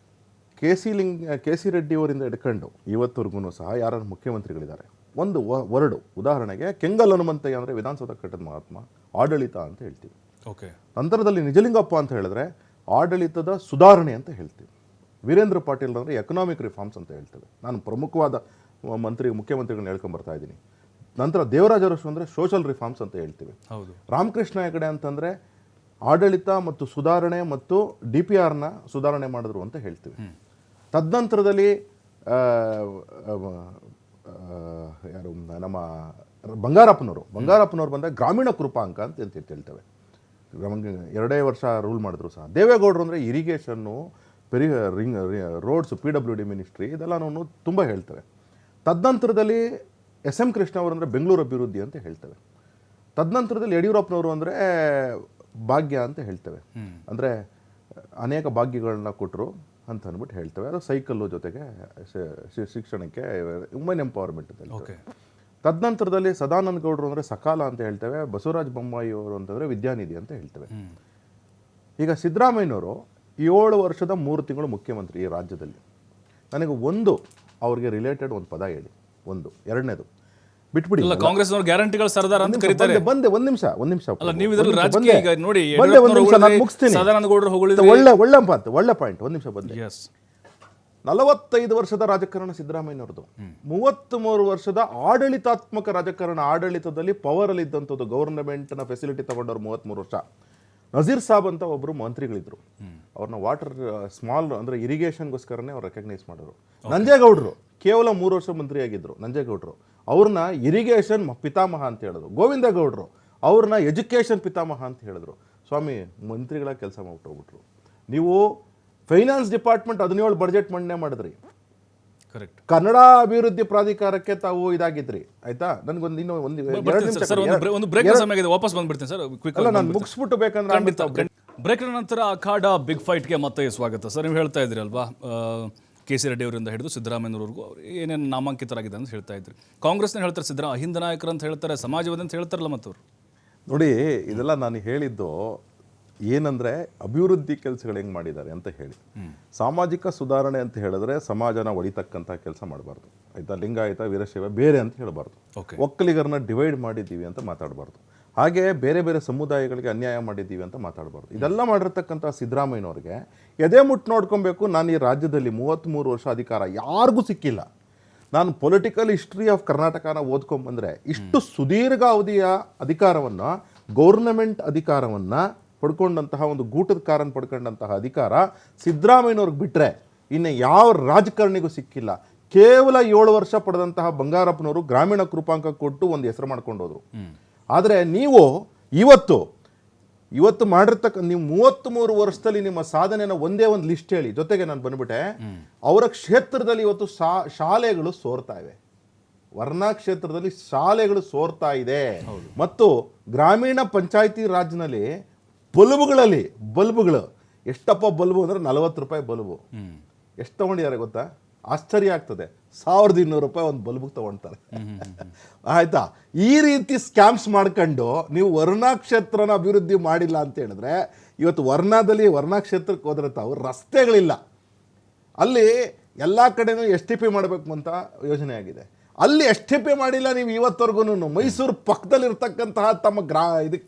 ಕೆ ಸಿ ರೆಡ್ಡಿಯವರಿಂದ ಹಿಡ್ಕೊಂಡು ಇವತ್ತವರೆಗೂ ಸಹ ಯಾರು ಮುಖ್ಯಮಂತ್ರಿಗಳಿದ್ದಾರೆ, ಒಂದು ವರ್ಡು ಉದಾಹರಣೆಗೆ ಕೆಂಗಲ್ ಹನುಮಂತಯ್ಯ ಅಂದರೆ ವಿಧಾನಸೌಧ ಕಟ್ಟದ ಮಹಾತ್ಮ, ಆಡಳಿತ ಅಂತ ಹೇಳ್ತೀವಿ. ಓಕೆ. ನಂತರದಲ್ಲಿ ನಿಜಲಿಂಗಪ್ಪ ಅಂತ ಹೇಳಿದ್ರೆ ಆಡಳಿತದ ಸುಧಾರಣೆ ಅಂತ ಹೇಳ್ತೀವಿ. ವೀರೇಂದ್ರ ಪಾಟೀಲ್ ಅಂದರೆ ಎಕನಾಮಿಕ್ ರಿಫಾರ್ಮ್ಸ್ ಅಂತ ಹೇಳ್ತೇವೆ. ನಾನು ಪ್ರಮುಖವಾದ ಮುಖ್ಯಮಂತ್ರಿಗಳನ್ನ ಹೇಳ್ಕೊಂಬರ್ತಾ ಇದ್ದೀನಿ. ನಂತರ ದೇವರಾಜ ಅರಸು ಅಂದರೆ ಸೋಷಲ್ ರಿಫಾರ್ಮ್ಸ್ ಅಂತ ಹೇಳ್ತೀವಿ. ಹೌದು. ರಾಮಕೃಷ್ಣ ಹೆಗಡೆ ಅಂತಂದರೆ ಆಡಳಿತ ಮತ್ತು ಸುಧಾರಣೆ ಮತ್ತು DPRನ ಸುಧಾರಣೆ ಮಾಡಿದ್ರು ಅಂತ ಹೇಳ್ತೀವಿ. ತದನಂತರದಲ್ಲಿ ಯಾರು ನಮ್ಮ ಬಂಗಾರಪ್ಪನವರು ಬಂದಾಗ ಗ್ರಾಮೀಣ ಕೃಪಾಂಕ ಅಂತ ಹೇಳ್ತೇವೆ. 2 ವರ್ಷ ರೂಲ್ ಮಾಡಿದ್ರು ಸಹ. ದೇವೇಗೌಡರು ಅಂದರೆ ಇರಿಗೇಷನ್ನು, ರೋಡ್ಸ್, PWD ಮಿನಿಸ್ಟ್ರಿ, ಇದೆಲ್ಲ ನಾವು ತುಂಬ ಹೇಳ್ತೇವೆ. ತದನಂತರದಲ್ಲಿ SM ಕೃಷ್ಣ ಅವರು ಅಂದರೆ ಬೆಂಗಳೂರು ಅಭಿವೃದ್ಧಿ ಅಂತ ಹೇಳ್ತೇವೆ. ತದನಂತರದಲ್ಲಿ ಯಡಿಯೂರಪ್ಪನವರು ಅಂದರೆ ಭಾಗ್ಯ ಅಂತ ಹೇಳ್ತೇವೆ. ಅಂದರೆ ಅನೇಕ ಭಾಗ್ಯಗಳನ್ನ ಕೊಟ್ಟರು ಅಂತ ಅಂದ್ಬಿಟ್ಟು ಹೇಳ್ತೇವೆ. ಅದು ಸೈಕಲ್ಲು ಜೊತೆಗೆ ಶಿಕ್ಷಣಕ್ಕೆ ವುಮೆನ್ ಎಂಪವರ್ಮೆಂಟ್ ಅಂತ ಹೇಳ್ತೇವೆ. ತದನಂತರದಲ್ಲಿ ಸದಾನಂದ ಗೌಡರು ಅಂದರೆ ಸಕಾಲ ಅಂತ ಹೇಳ್ತೇವೆ. ಬಸವರಾಜ ಬೊಮ್ಮಾಯಿ ಅವರು ಅಂತಂದರೆ ವಿದ್ಯಾನಿಧಿ ಅಂತ ಹೇಳ್ತೇವೆ. ಈಗ ಸಿದ್ದರಾಮಯ್ಯನವರು 7 ವರ್ಷದ 3 ತಿಂಗಳು ಮುಖ್ಯಮಂತ್ರಿ ಈ ರಾಜ್ಯದಲ್ಲಿ. ನನಗೆ ಅವ್ರಿಗೆ ರಿಲೇಟೆಡ್ ಒಂದು ಪದ ಹೇಳಿ. ಎರಡನೇದು ಬಿಟ್ಬಿಡಿ. ಕಾಂಗ್ರೆಸ್ನವರು ಗ್ಯಾರಂಟಿಗಳು ಸರ್ದಾರ್ ಅಂತ ಕರೀತಾರೆ. ಬಂದೆ ಒಂದ್ ನಿಮಿಷ ಅಲ್ಲ, ನೀವು ಇದರಲ್ಲಿ ರಾಜಕೀಯ ಈಗ ನೋಡಿ, ಮುಗಿಸ್ತೀನಿ. ಸದಾನಂದ ಗೌಡರು ಹೊಗಳಿದ್ರೆ ಒಳ್ಳೆ ಪಾಯಿಂಟ್. ಒಂದ್ ನಿಮಿಷ ಬಂದೆ. 45 ವರ್ಷದ ರಾಜಕಾರಣ ಸಿದ್ದರಾಮಯ್ಯನವ್ರದ್ದು. 33 ವರ್ಷದ ಆಡಳಿತಾತ್ಮಕ ರಾಜಕಾರಣ. ಆಡಳಿತದಲ್ಲಿ ಪವರ್ ಅಲ್ಲಿ ಇದ್ದಂಥದ್ದು, ಗೌರ್ಮೆಂಟ್ನ ಫೆಸಿಲಿಟಿ ತಗೊಂಡವ್ರು 33 ವರ್ಷ. ನಜೀರ್ ಸಾಬ್ ಅಂತ ಒಬ್ಬರು ಮಂತ್ರಿಗಳಿದ್ರು. ಅವ್ರನ್ನ ವಾಟರ್ ಸ್ಮಾಲ್ ಅಂದರೆ ಇರಿಗೇಷನ್ಗೋಸ್ಕರನೇ ಅವ್ರು ರೆಕಗ್ನೈಸ್ ಮಾಡೋರು. ನಂಜೇಗೌಡರು ಕೇವಲ 3 ವರ್ಷ ಮಂತ್ರಿ ಆಗಿದ್ರು. ನಂಜೇಗೌಡರು ಅವ್ರನ್ನ ಇರಿಗೇಷನ್ ಪಿತಾಮಹ ಅಂತ ಹೇಳಿದ್ರು. ಗೋವಿಂದೇಗೌಡರು ಅವ್ರನ್ನ ಎಜುಕೇಷನ್ ಪಿತಾಮಹ ಅಂತ ಹೇಳಿದ್ರು. ಸ್ವಾಮಿ, ಮಂತ್ರಿಗಳ ಕೆಲಸ ಮಾಡ್ಬಿಟ್ಟು ಹೋಗ್ಬಿಟ್ರು. ನೀವು ಫೈನಾನ್ಸ್ ಡಿಪಾರ್ಟ್ಮೆಂಟ್ 17 ಬಡ್ಜೆಟ್ ಮಂಡನೆ ಮಾಡಿದ್ರಿ. ಕರೆಕ್ಟ್. ಕನ್ನಡ ಅಭಿವೃದ್ಧಿ ಪ್ರಾಧಿಕಾರಕ್ಕೆ ತಾವು ಇದಾಗಿದ್ರಿ. ಆಯ್ತಾ? ನನಗೊಂದು ಇನ್ನೂ ಒಂದು ವಾಪಸ್ ಬಂದ್ಬಿಡ್ತೀನಿ ಸರ್. ನಾನು ಮುಗಿಸ್ಬಿಟ್ಟು ಬೇಕಂದ್ರೆ ಬ್ರೇಕ್ನ ನಂತರ ಅಖಾಡ ಬಿಗ್ ಫೈಟ್ಗೆ ಮತ್ತೆ ಸ್ವಾಗತ. ಸರ್, ನೀವು ಹೇಳ್ತಾ ಇದ್ರಿ ಅಲ್ವಾ, KC ರೆಡ್ಡಿ ಅವರಿಂದ ಹಿಡಿದು ಸಿದ್ದರಾಮಯ್ಯನವರೆಗೂ ಏನೇನು ನಾಮಾಂಕಿತರಾಗಿದೆ ಅಂತ ಹೇಳ್ತಾ ಇದ್ರಿ. ಕಾಂಗ್ರೆಸ್ನ ಹೇಳ್ತಾರೆ ಅಹಿಂದ ನಾಯಕರು ಅಂತ ಹೇಳ್ತಾರೆ, ಸಮಾಜವಾದಿ ಅಂತ ಹೇಳ್ತಾರಲ್ಲ ಮತ್ತವ್ರು. ನೋಡಿ, ಇದೆಲ್ಲ ನಾನು ಹೇಳಿದ್ದು ಏನಂದರೆ ಅಭಿವೃದ್ಧಿ ಕೆಲಸಗಳು ಹೆಂಗೆ ಮಾಡಿದ್ದಾರೆ ಅಂತ ಹೇಳಿ. ಸಾಮಾಜಿಕ ಸುಧಾರಣೆ ಅಂತ ಹೇಳಿದ್ರೆ ಸಮಾಜನ ಒಡಿತಕ್ಕಂಥ ಕೆಲಸ ಮಾಡಬಾರ್ದು. ಆಯಿತಾ? ಲಿಂಗಾಯತ ವೀರಶೈವ ಬೇರೆ ಅಂತ ಹೇಳಬಾರ್ದು. ಒಕ್ಕಲಿಗರನ್ನ ಡಿವೈಡ್ ಮಾಡಿದ್ದೀವಿ ಅಂತ ಮಾತಾಡಬಾರ್ದು. ಹಾಗೆ ಬೇರೆ ಬೇರೆ ಸಮುದಾಯಗಳಿಗೆ ಅನ್ಯಾಯ ಮಾಡಿದ್ದೀವಿ ಅಂತ ಮಾತಾಡಬಾರ್ದು. ಇದೆಲ್ಲ ಮಾಡಿರ್ತಕ್ಕಂಥ ಸಿದ್ದರಾಮಯ್ಯನವ್ರಿಗೆ ಎದೆ ಮುಟ್ಟು ನೋಡ್ಕೊಬೇಕು. ನಾನು ಈ ರಾಜ್ಯದಲ್ಲಿ 33 ವರ್ಷ ಅಧಿಕಾರ ಯಾರಿಗೂ ಸಿಕ್ಕಿಲ್ಲ. ನಾನು ಪೊಲಿಟಿಕಲ್ ಹಿಸ್ಟ್ರಿ ಆಫ್ ಕರ್ನಾಟಕನ ಓದ್ಕೊಂಡ್ಬಂದರೆ ಇಷ್ಟು ಸುದೀರ್ಘ ಅವಧಿಯ ಅಧಿಕಾರವನ್ನು, ಗೌರ್ನಮೆಂಟ್ ಅಧಿಕಾರವನ್ನು ಪಡ್ಕೊಂಡಂತಹ, ಒಂದು ಗೂಟದ ಕಾರನ್ನು ಪಡ್ಕೊಂಡಂತಹ ಅಧಿಕಾರ ಸಿದ್ದರಾಮಯ್ಯನವ್ರಿಗೆ ಬಿಟ್ಟರೆ ಇನ್ನು ಯಾವ ರಾಜಕಾರಣಿಗೂ ಸಿಕ್ಕಿಲ್ಲ. ಕೇವಲ 7 ವರ್ಷ ಪಡೆದಂತಹ ಬಂಗಾರಪ್ಪನವರು ಗ್ರಾಮೀಣ ಕೃಪಾಂಕ ಕೊಟ್ಟು ಒಂದು ಹೆಸರು ಮಾಡ್ಕೊಂಡು ಹೋದ್ರು. ಆದರೆ ನೀವು ಇವತ್ತು ಮಾಡಿರ್ತಕ್ಕ ನೀವು 33 ವರ್ಷದಲ್ಲಿ ನಿಮ್ಮ ಸಾಧನೆನ ಒಂದೇ ಒಂದು ಲಿಸ್ಟ್ ಹೇಳಿ. ಜೊತೆಗೆ ನಾನು ಬಂದ್ಬಿಟ್ಟೆ, ಅವರ ಕ್ಷೇತ್ರದಲ್ಲಿ ಇವತ್ತು ಶಾಲೆಗಳು ಸೋರ್ತಾ ಇವೆ. ವರ್ಣಾ ಕ್ಷೇತ್ರದಲ್ಲಿ ಶಾಲೆಗಳು ಸೋರ್ತಾ ಇದೆ. ಮತ್ತು ಗ್ರಾಮೀಣ ಪಂಚಾಯಿತಿ ರಾಜ್ನಲ್ಲಿ ಬಲ್ಬುಗಳು ಎಷ್ಟಪ್ಪ ಬಲ್ಬು ಅಂದರೆ 40 ರೂಪಾಯಿ ಬಲ್ಬು. ಎಷ್ಟು ತೊಗೊಂಡಿದ್ದಾರೆ ಗೊತ್ತಾ? ಆಶ್ಚರ್ಯ ಆಗ್ತದೆ. 1200 ರೂಪಾಯಿ ಒಂದು ಬಲ್ಬಿಗೆ ತೊಗೊಳ್ತಾರೆ. ಆಯ್ತಾ? ಈ ರೀತಿ ಸ್ಕ್ಯಾಮ್ಸ್ ಮಾಡ್ಕೊಂಡು ನೀವು ವರ್ಣಾ ಕ್ಷೇತ್ರನ ಅಭಿವೃದ್ಧಿ ಮಾಡಿಲ್ಲ ಅಂತ ಹೇಳಿದ್ರೆ, ಇವತ್ತು ವರ್ಣಾ ಕ್ಷೇತ್ರಕ್ಕೆ ಹೋದ್ರೆ ತಾವು ರಸ್ತೆಗಳಿಲ್ಲ, ಅಲ್ಲಿ ಎಲ್ಲ ಕಡೆನೂ STP ಮಾಡಬೇಕು ಅಂತ ಯೋಜನೆ ಆಗಿದೆ, ಅಲ್ಲಿ STP ಮಾಡಿಲ್ಲ ನೀವು ಇವತ್ತವರೆಗೂ. ಮೈಸೂರು ಪಕ್ಕದಲ್ಲಿರ್ತಕ್ಕಂತಹ ತಮ್ಮ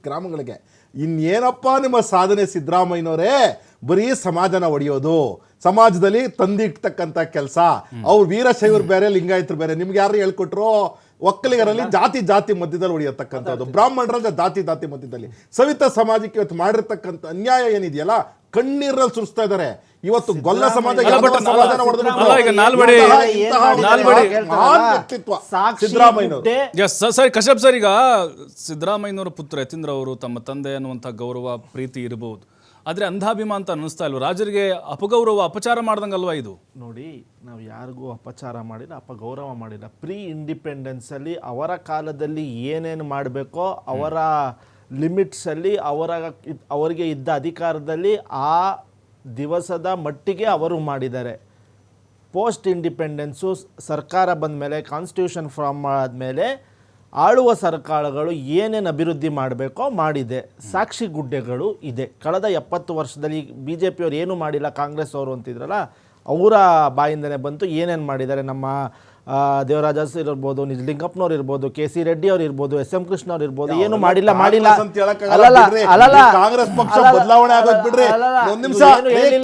ಗ್ರಾಮಗಳಿಗೆ ಇನ್ನೇನಪ್ಪ ನಿಮ್ಮ ಸಾಧನೆ ಸಿದ್ದರಾಮಯ್ಯನವರೇ? ಬರೀ ಸಮಾಜನ ಒಡೆಯೋದು, ಸಮಾಜದಲ್ಲಿ ತಂದಿಡ್ತಕ್ಕಂಥ ಕೆಲಸ. ಅವ್ರು ವೀರಶೈವರು ಬೇರೆ, ಲಿಂಗಾಯತರು ಬೇರೆ. ನಿಮ್ಗೆ ಯಾರು ಹೇಳ್ಕೊಟ್ರು? ಒಕ್ಕಲಿಗರಲ್ಲಿ ಜಾತಿ ಮಧ್ಯದಲ್ಲಿ ಹೊಡೆಯತಕ್ಕಂಥದ್ದು, ಬ್ರಾಹ್ಮಣರಲ್ಲಿ ಜಾತಿ ಮಧ್ಯದಲ್ಲಿ. ಸವಿತಾ ಸಮಾಜಕ್ಕೆ ಇವತ್ತು ಮಾಡಿರ್ತಕ್ಕಂಥ ಅನ್ಯಾಯ ಏನಿದೆಯಲ್ಲ, ಕಣ್ಣೀರಲ್ಲಿ ಸುರಿಸ್ತಾ ಇದ್ದಾರೆ. ಇವತ್ತು ಗೊಲ್ಲ ಸಮಾಜ ಸರ್ ಕಶ್ಯಪ್ ಸರ್, ಈಗ ಸಿದ್ದರಾಮಯ್ಯನವರ ಪುತ್ರ ಯತೀಂದ್ರ ಅವರು ತಮ್ಮ ತಂದೆ ಅನ್ನುವಂಥ ಗೌರವ ಪ್ರೀತಿ ಇರಬಹುದು, ಆದ್ರೆ ಅಂಧಾಭಿಮಾನ ಅಂತ ಅನ್ನಿಸ್ತಾ ಇಲ್ವ? ರಾಜರಿಗೆ ಅಪಗೌರವ ಅಪಚಾರ ಮಾಡ್ದಂಗಲ್ವಾ ಇದು? ನೋಡಿ, ನಾವು ಯಾರಿಗೂ ಅಪಚಾರ ಮಾಡಿಲ್ಲ, ಅಪಗೌರವ ಮಾಡಿಲ್ಲ. ಪ್ರೀ ಇಂಡಿಪೆಂಡೆನ್ಸಲ್ಲಿ ಅವರ ಕಾಲದಲ್ಲಿ ಏನೇನು ಮಾಡಬೇಕೋ ಅವರ ಲಿಮಿಟ್ಸಲ್ಲಿ ಅವರಿಗೆ ಇದ್ದ ಅಧಿಕಾರದಲ್ಲಿ ಆ ದಿವಸದ ಮಟ್ಟಿಗೆ ಅವರು ಮಾಡಿದ್ದಾರೆ. ಪೋಸ್ಟ್ ಇಂಡಿಪೆಂಡೆನ್ಸು ಸರ್ಕಾರ ಬಂದ ಮೇಲೆ, ಕಾನ್ಸ್ಟಿಟ್ಯೂಷನ್ ಫಾರ್ಮ್ ಆದಮೇಲೆ ಆಳುವ ಸರ್ಕಾರಗಳು ಏನೇನು ಅಭಿವೃದ್ಧಿ ಮಾಡಬೇಕೋ ಮಾಡಿದೆ. ಸಾಕ್ಷಿ ಗುಡ್ಡೆಗಳು ಇದೆ. ಕಳೆದ 70 ವರ್ಷದಲ್ಲಿ BJP ಅವರು ಏನು ಮಾಡಿಲ್ಲ, ಕಾಂಗ್ರೆಸ್ ಅವರು ಅಂತಿದ್ರಲ್ಲ, ಅವರ ಬಾಯಿಂದನೇ ಬಂತು ಏನೇನು ಮಾಡಿದ್ದಾರೆ. ನಮ್ಮ ದೇವರಾಜ ಇರ್ಬೋದು, ನಿಜಲಿಂಗಪ್ಪನವ್ರು ಇರ್ಬೋದು, KC ರೆಡ್ಡಿ ಅವ್ರು ಇರ್ಬೋದು, SM ಕೃಷ್ಣ ಅವ್ರು ಇರ್ಬೋದು, ಏನು ಮಾಡಿಲ್ಲ. ಕಾಂಗ್ರೆಸ್ ಪಕ್ಷ ಬದಲಾವಣೆ ಆಗೋದು ಬಿಡ್ರಿ. ಒಂದ್ ನಿಮಿಷ,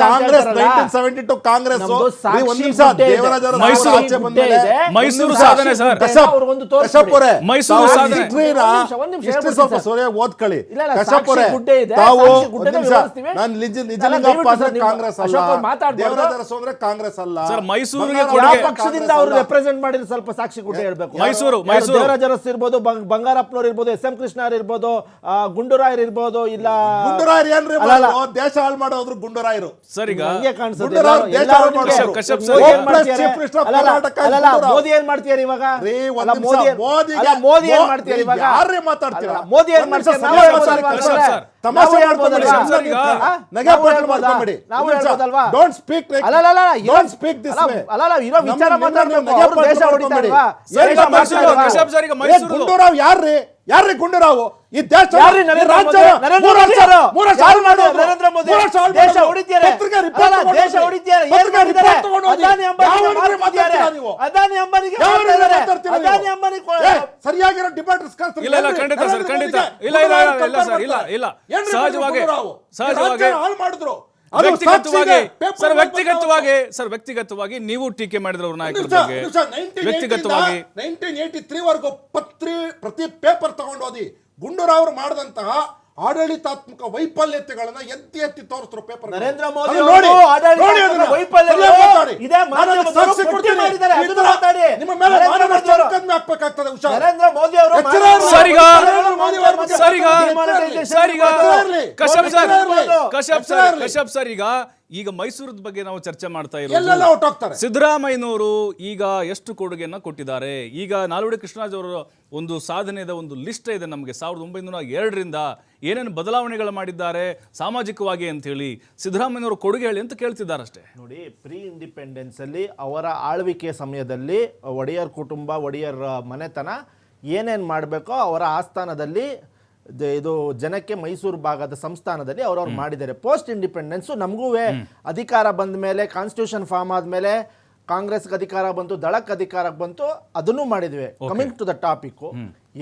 ಕಾಂಗ್ರೆಸ್ 1972 ಕಾಂಗ್ರೆಸ್ ಮೈಸೂರು ಸಾಧನೆ ಸರ್, ಮೈಸೂರು ಸಾಧನೆ ಸ್ವಲ್ಪ ಸರಿಯಾಗಿ ಓದ್ಕೊಳ್ಳಿ. ಕಶ್ಯಪ್ ಅವರೇ, ತಾವು ನಾನು ನಿಜಲಿಂಗಪ್ಪ ಕಾಂಗ್ರೆಸ್ ಅಲ್ಲ, ದೇವರಾಜ ಅರಸು ಅಂದ್ರೆ ಕಾಂಗ್ರೆಸ್ ಅಲ್ಲ ಸರ್. ಮೈಸೂರಿಗೆ ಪಕ್ಷದಿಂದ ಅವರು ರೆಪ್ರೆಸೆಂಟ್ ಮಾಡಿದ್ರೆ ಸ್ವಲ್ಪ ಸಾಕ್ಷಿ ಗುಡ್ಡೆ ಹೇಳ್ಬೇಕು. ಮೈಸೂರು ದೇವರಾಜ ಅರಸು ಇರ್ಬೋದು, ಬಂಗಾರಪ್ಪನವ್ರು ಇರ್ಬೋದು, SM ಕೃಷ್ಣರ್ ಇರ್ಬೋದು, ಗುಂಡೂರಾಯರ್ ಇರ್ಬೋದು. ಇಲ್ಲ, ಗುಂಡೂರಾಯರ್ ಏನ್ರಿ ದೇಶ ಹಾಳು ಮಾಡೋದ್ರು ಗುಂಡೂರಾಯರು ಸರ್. ಈಗ ಮೋದಿ ಏನ್ ಮಾಡ್ತೀಯಾರ ಇವಾಗ? ಮೋದಿ ಏನ್ ಮಾಡ್ತೀಯಾರ ಇವಾಗ? ಯಾರೇ ಮಾತಾಡ್ತೀರಾ? ಮೋದಿ ಏನ್ ಮಾಡ್ತಾರೆ? ತಮಾಷೆ ಮಾಡ್ಕೊಂಡ್ಬಿಡಿ, ನಗೆ ಮಾಡ್ಕೊಂಡ್ಬಿಡಿ. Don't speak like, don't speak this way. ಇರೋ ವಿಚಾರ ಮಾತಾಡ್ಬೇಕು. ಅವರು ದೇಶ ಹೊಡಿತಾರಲ್ವಾ? ಗುಂಡೂರಾವ್ ಯಾರ್ರಿ ಗುಂಡೂರಾವ್? ಈ ದೇಶ ಸರಿಯಾಗಿರೋ ಡಿಬೇಟ್ ಮಾಡಿದ್ರು. ವ್ಯಕ್ತಿಗತವಾಗಿ ನೀವು ಟೀಕೆ ಮಾಡಿದ್ರು ಅವ್ರ ನಾಯಕರ ಬಗ್ಗೆ. ವ್ಯಕ್ತಿಗತವಾಗಿ 1983 ವರೆಗೂ ಪ್ರತಿ ಪೇಪರ್ ತಗೊಂಡು ಓದಿ. ಗುಂಡೂರಾವ್ ಮಾಡಿದಂತಹ ಆಡಳಿತಾತ್ಮಕ ವೈಫಲ್ಯತೆಗಳನ್ನ ಎತ್ತಿ ತೋರಿಸಿದ್ರು ಪೇಪರ್. ನರೇಂದ್ರ ಮೋದಿ ಅವರು ಆಡಳಿತಾತ್ಮಕ ವೈಫಲ್ಯಗಳು ಇದೆ, ಮಾಧ್ಯಮದವರು ಪಟ್ಟಿ ಮಾಡಿದ್ದಾರೆ. ಅದನ್ನ ಮಾತಾಡಿ. ನಿಮ್ಮ ಮೇಲೆ ಕಡಿಮೆ ಹಾಕಬೇಕಾಗ್ತದೆ. ನರೇಂದ್ರ ಮೋದಿ ಅವರು ಕಶ್ಯಪ್ ಸರ್, ಈಗ ಮೈಸೂರದ ಬಗ್ಗೆ ನಾವು ಚರ್ಚೆ ಮಾಡ್ತಾ ಇರೋದು. ಸಿದ್ದರಾಮಯ್ಯನವರು ಈಗ ಎಷ್ಟು ಕೊಡುಗೆಯನ್ನ ಕೊಟ್ಟಿದ್ದಾರೆ? ಈಗ ನಾಲ್ವಡಿ ಕೃಷ್ಣರಾಜ್ ಅವರ ಒಂದು ಸಾಧನೆಯ ಒಂದು ಲಿಸ್ಟ್ ಇದೆ ನಮಗೆ. 1902ರಿಂದ ಏನೇನು ಬದಲಾವಣೆಗಳು ಮಾಡಿದ್ದಾರೆ ಸಾಮಾಜಿಕವಾಗಿ ಅಂತ ಹೇಳಿ ಸಿದ್ದರಾಮಯ್ಯನವರು ಕೊಡುಗೆ ಹೇಳಿ ಅಂತ ಕೇಳ್ತಿದ್ದಾರೆ ಅಷ್ಟೇ. ನೋಡಿ, ಪ್ರೀ ಇಂಡಿಪೆಂಡೆನ್ಸ್ ಅಲ್ಲಿ ಅವರ ಆಳ್ವಿಕೆ ಸಮಯದಲ್ಲಿ ಒಡೆಯರ್ ಕುಟುಂಬ, ಒಡೆಯರ್ ಮನೆತನ ಏನೇನು ಮಾಡಬೇಕೋ ಅವರ ಆಸ್ಥಾನದಲ್ಲಿ, ಇದು ಜನಕ್ಕೆ ಮೈಸೂರು ಭಾಗದ ಸಂಸ್ಥಾನದಲ್ಲಿ ಅವ್ರವ್ರು ಮಾಡಿದ್ದಾರೆ. ಪೋಸ್ಟ್ ಇಂಡಿಪೆಂಡೆನ್ಸು ನಮಗೂ ಅಧಿಕಾರ ಬಂದ ಮೇಲೆ, ಕಾನ್ಸ್ಟಿಟ್ಯೂಷನ್ ಫಾರ್ಮ್ ಆದಮೇಲೆ ಕಾಂಗ್ರೆಸ್ಗೆ ಅಧಿಕಾರ ಬಂತು, ದಳಕ್ಕೆ ಅಧಿಕಾರಕ್ಕೆ ಬಂತು, ಅದನ್ನು ಮಾಡಿದ್ವಿ. ಕಮಿಂಗ್ ಟು ದ ಟಾಪಿಕ್,